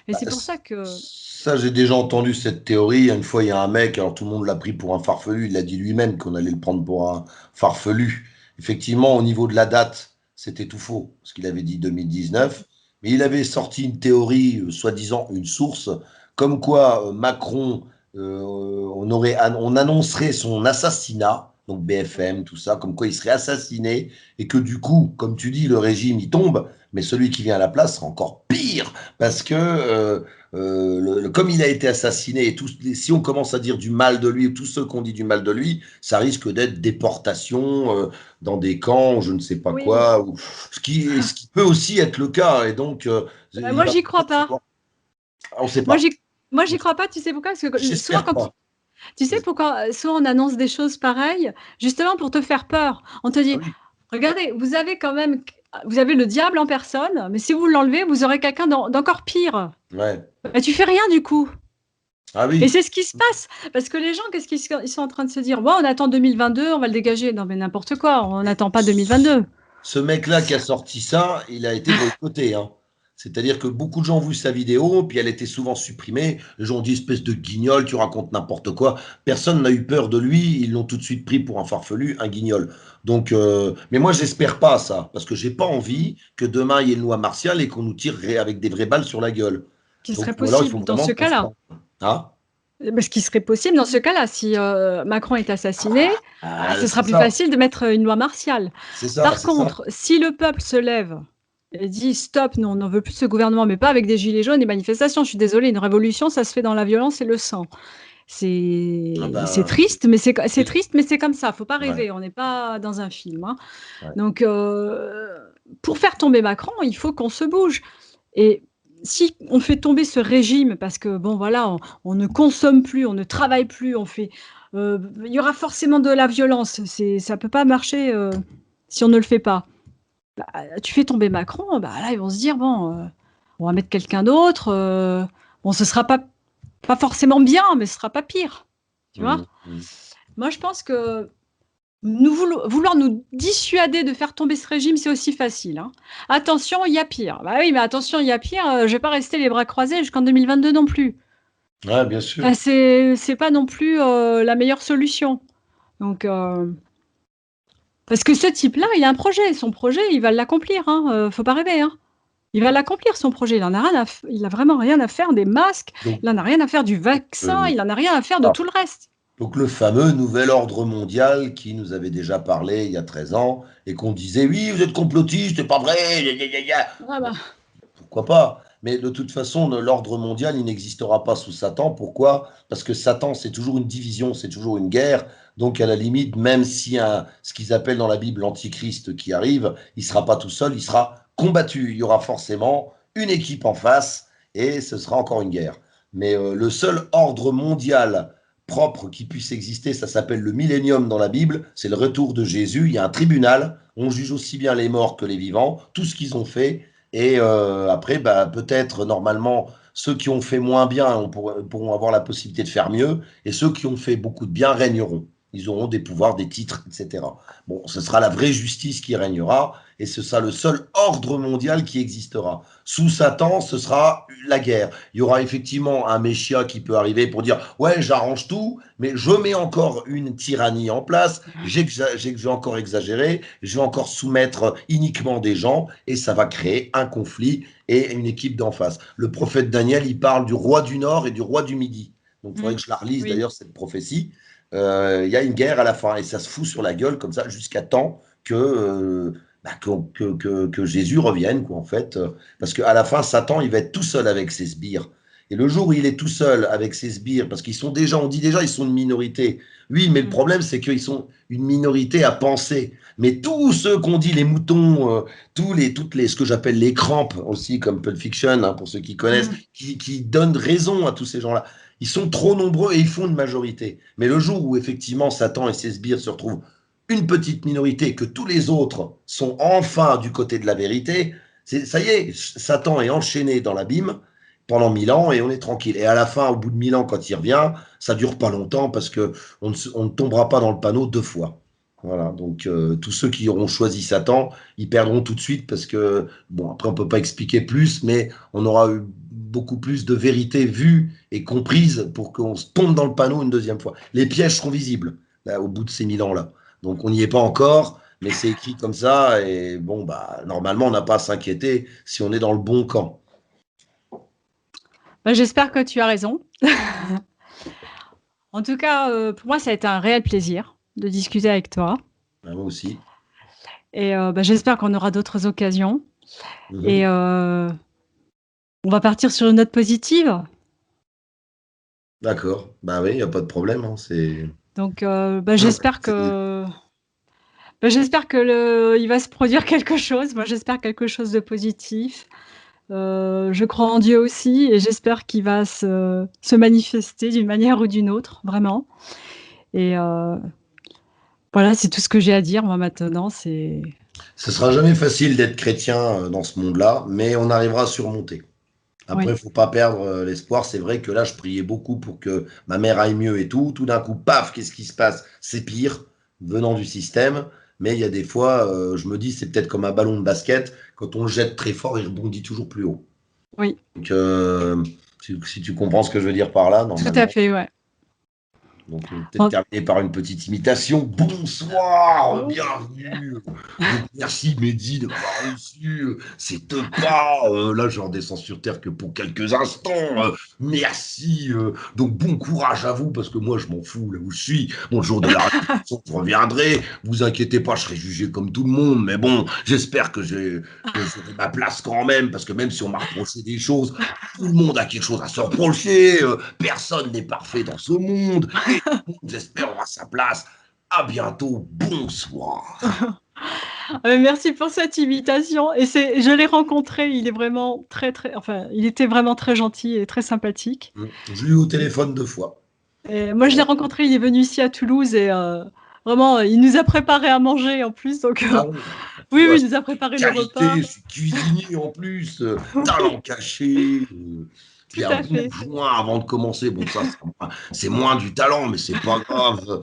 et Bah, c'est pour ça que ça, j'ai déjà entendu cette théorie. Une fois, il y a un mec, alors tout le monde l'a pris pour un farfelu, il l'a dit lui-même qu'on allait le prendre pour un farfelu. Effectivement, au niveau de la date, c'était tout faux, parce qu'il avait dit 2019, mais il avait sorti une théorie, soi-disant une source, comme quoi Macron, on annoncerait son assassinat, donc oui, BFM, tout ça, comme quoi il serait assassiné, et que du coup, comme tu dis, le régime, il tombe, mais celui qui vient à la place sera encore pire, parce que comme il a été assassiné, et si on commence à dire du mal de lui, ou tous ceux qu'on dit du mal de lui, ça risque d'être déportation dans des camps, ou je ne sais pas oui, quoi, ce qui peut aussi être le cas. Et donc, bah, il moi va j'y crois peut-être pas. falloir. On ne sait Moi pas. j'y moi j'y crois pas, tu sais pourquoi? Parce que souvent J'espère quand pas. tu sais pourquoi, souvent on annonce des choses pareilles? Justement pour te faire peur. On te Ah dit: oui, «Regardez, vous avez le diable en personne, mais si vous l'enlevez, vous aurez quelqu'un d'encore pire». ouais. Bah, tu fais rien du coup Ah et oui. c'est ce qui se passe. Parce que les gens, qu'est-ce ils sont en train de se dire: «Bon, on attend 2022, on va le dégager». Non mais n'importe quoi, on Mais n'attend pas 2022. ce mec-là qui a sorti ça, il a été boycotté, hein. C'est-à-dire que beaucoup de gens ont vu sa vidéo, puis elle était souvent supprimée. Les gens ont dit: «Espèce de guignol, tu racontes n'importe quoi». Personne n'a eu peur de lui, ils l'ont tout de suite pris pour un farfelu, un guignol. Donc mais moi j'espère pas ça, parce que j'ai pas Mmh. envie que demain il y ait une loi martiale et qu'on nous tire ré avec des vraies balles sur la gueule. Qui Donc serait ou alors il faut possible dans vraiment ce qu'on se cas-là. rende. Hein? Bah, ce qui serait possible dans ce cas-là, si, Macron est assassiné, bah, ce C'est sera plus ça, facile de mettre, une loi martiale. c'est ça, Par c'est ça. contre, si le peuple se lève et dit: «Stop, nous on n'en veut plus de ce gouvernement», mais pas avec des gilets jaunes et manifestations, je suis désolée, une révolution ça se fait dans la violence et le sang. Ah C'est ben, triste, mais c'est oui, triste, mais c'est comme ça. Faut pas ouais, rêver. On n'est pas dans un film, hein. ouais. Donc, pour faire tomber Macron, il faut qu'on se bouge. Et si on fait tomber ce régime parce que bon voilà, on ne consomme plus, on ne travaille plus, il y aura forcément de la violence. Ça peut pas marcher, si on ne le fait pas. Bah, tu fais tomber Macron, bah, là, ils vont se dire: «Bon, on va mettre quelqu'un d'autre, bon ce sera pas forcément bien, mais ce sera pas pire». Tu vois? Mmh mh. Moi, je pense que vouloir nous dissuader de faire tomber ce régime, c'est aussi facile, hein. «Attention, il y a pire». Bah oui, mais attention, il y a pire, je vais pas rester les bras croisés jusqu'en 2022 non plus. Ouais, bien sûr. Enfin, c'est pas non plus, la meilleure solution. Donc, parce que ce type-là, il a un projet. Son projet, il va l'accomplir, hein, faut pas rêver, hein. Il va l'accomplir son projet. Il a vraiment rien à faire des masques, Donc, il en a rien à faire du vaccin, heu, il en a rien à faire de tout le reste. donc le fameux nouvel ordre mondial qui nous avait déjà parlé il y a 13 ans et qu'on disait: «Oui, vous êtes complotistes, c'est pas vrai, gna gna gna gna». Ah Bon, bah, pourquoi pas? Mais de toute façon, l'ordre mondial, il n'existera pas sous Satan. Pourquoi? Parce que Satan, c'est toujours une division, c'est toujours une guerre. Donc, à la limite, même si ce qu'ils appellent dans la Bible l'antichrist qui arrive, il ne sera pas tout seul, il sera combattu. Il y aura forcément une équipe en face et ce sera encore une guerre. Mais le seul ordre mondial propre qui puisse exister, ça s'appelle le millénium dans la Bible, c'est le retour de Jésus. Il y a un tribunal, on juge aussi bien les morts que les vivants, tout ce qu'ils ont fait, et après, bah, peut-être normalement, ceux qui ont fait moins bien pourront avoir la possibilité de faire mieux, et ceux qui ont fait beaucoup de bien régneront. Ils auront des pouvoirs, des titres, etc. Bon, ce sera la vraie justice qui régnera, et ce sera le seul ordre mondial qui existera. Sous Satan, ce sera la guerre. Il y aura effectivement un Messia qui peut arriver pour dire: ouais, j'arrange tout, mais je mets encore une tyrannie en place, je vais encore exagérer, je vais encore soumettre uniquement des gens, et ça va créer un conflit et une équipe d'en face. Le prophète Daniel, il parle du roi du Nord et du roi du Midi. Donc, il faudrait mmh, que je la relise oui. d'ailleurs, cette prophétie. Il y a une guerre à la fin et ça se fout sur la gueule comme ça jusqu'à temps que Jésus revienne, quoi, en fait. Parce qu'à la fin, Satan, il va être tout seul avec ses sbires. Et le jour où il est tout seul avec ses sbires, parce qu'ils sont déjà, on dit déjà, ils sont une minorité. Oui, mais le Mmh. problème, c'est qu'ils sont une minorité à penser. Mais tous ceux qu'on dit les moutons, ce que j'appelle les crampes aussi, comme Pulp Fiction, hein, pour ceux qui connaissent, Mmh. qui donnent raison à tous ces gens-là. Ils sont trop nombreux et ils font une majorité. Mais le jour où effectivement Satan et ses sbires se retrouvent une petite minorité, que tous les autres sont enfin du côté de la vérité, ça y est, Satan est enchaîné dans l'abîme pendant 1000 ans et on est tranquille. Et à la fin, au bout de 1000 ans, quand il revient, ça dure pas longtemps parce que on ne tombera pas dans le panneau deux fois. Voilà, donc tous ceux qui auront choisi Satan, ils perdront tout de suite parce que, bon, après on peut pas expliquer plus, mais on aura eu beaucoup plus de vérité vue et comprise pour qu'on se tombe dans le panneau une deuxième fois. Les pièges seront visibles là, au bout de ces 1000 ans-là. Donc on n'y est pas encore, mais c'est écrit comme ça, et bon, bah, normalement on n'a pas à s'inquiéter si on est dans le bon camp. Bah, j'espère que tu as raison. En tout cas, pour moi, ça a été un réel plaisir de discuter avec toi Bah, moi aussi. et bah, j'espère qu'on aura d'autres occasions et Mhm. on va partir sur une note positive. D'accord. Bah oui, il n'y a pas de problème, hein, Donc, c'est- j'espère que le il va se produire quelque chose. Moi, j'espère quelque chose de positif. Je crois en Dieu aussi et j'espère qu'il va se manifester d'une manière ou d'une autre, vraiment et voilà, c'est tout ce que j'ai à dire moi maintenant, c'est Ce sera jamais facile d'être chrétien dans ce monde-là, mais on arrivera à surmonter. Après, oui. il faut pas perdre l'espoir. C'est vrai que là, je priais beaucoup pour que ma mère aille mieux et tout. Tout d'un coup, paf, qu'est-ce qui se passe? C'est pire, venant du système. Mais il y a des fois, je me dis, c'est peut-être comme un ballon de basket. Quand on le jette très fort, il rebondit toujours plus haut. Oui, Donc, si tu comprends ce que je veux dire par là, tout à normalement. fait, ouais. Donc, peut-être Oh, terminer par une petite imitation. Bonsoir, oh. bienvenue. Donc, merci Mehdi de m'avoir reçu. C'est te pas. Là, je redescends sur Terre que pour quelques instants. Merci. Donc, bon courage à vous, parce que moi, je m'en fous là où je suis. Bon, le jour de la résurrection, je reviendrai. Vous inquiétez pas, je serai jugé comme tout le monde. Mais bon, j'espère que j'aurai ma place quand même, parce que même si on m'a reproché des choses, tout le monde a quelque chose à se reprocher. Personne n'est parfait dans ce monde. Et j'espère aura sa place. À bientôt. Bonsoir. Merci pour cette invitation et je l'ai rencontré, il est vraiment enfin, il était vraiment très gentil et très sympathique Je l'ai eu au téléphone 2 fois. et moi je l'ai rencontré, il est venu ici à Toulouse et vraiment, il nous a préparé à manger en plus donc Ah oui, tu oui, vois, oui, c'est il nous a préparé le repas. qualité, je suis cuisinier en plus, Oui, talent caché, tout puis un à bon fait. joint avant de commencer. Bon, ça, c'est moins du talent, mais c'est pas grave.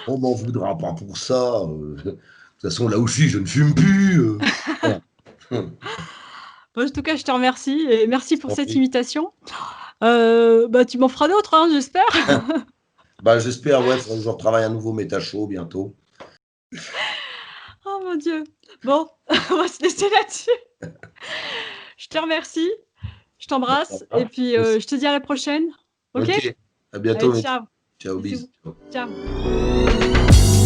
On m'en voudra pas pour ça. De toute façon, là où je suis, je ne fume plus. Voilà. Bon, en tout cas, je te remercie et merci Je pour t'en cette prie. invitation. Bah, tu m'en feras d'autres, hein, j'espère. Bah, j'espère, ouais, faudrait que je retravaille à nouveau mes tachos bientôt. Oh mon Dieu. Bon, on va se laisser là-dessus. Je te remercie, je Bah, ça t'embrasse et va. puis, Aussi. je te dis à la prochaine. OK? Ok, à bientôt, Allez, mec. ciao. Ciao, Bisous. bis. Ciao.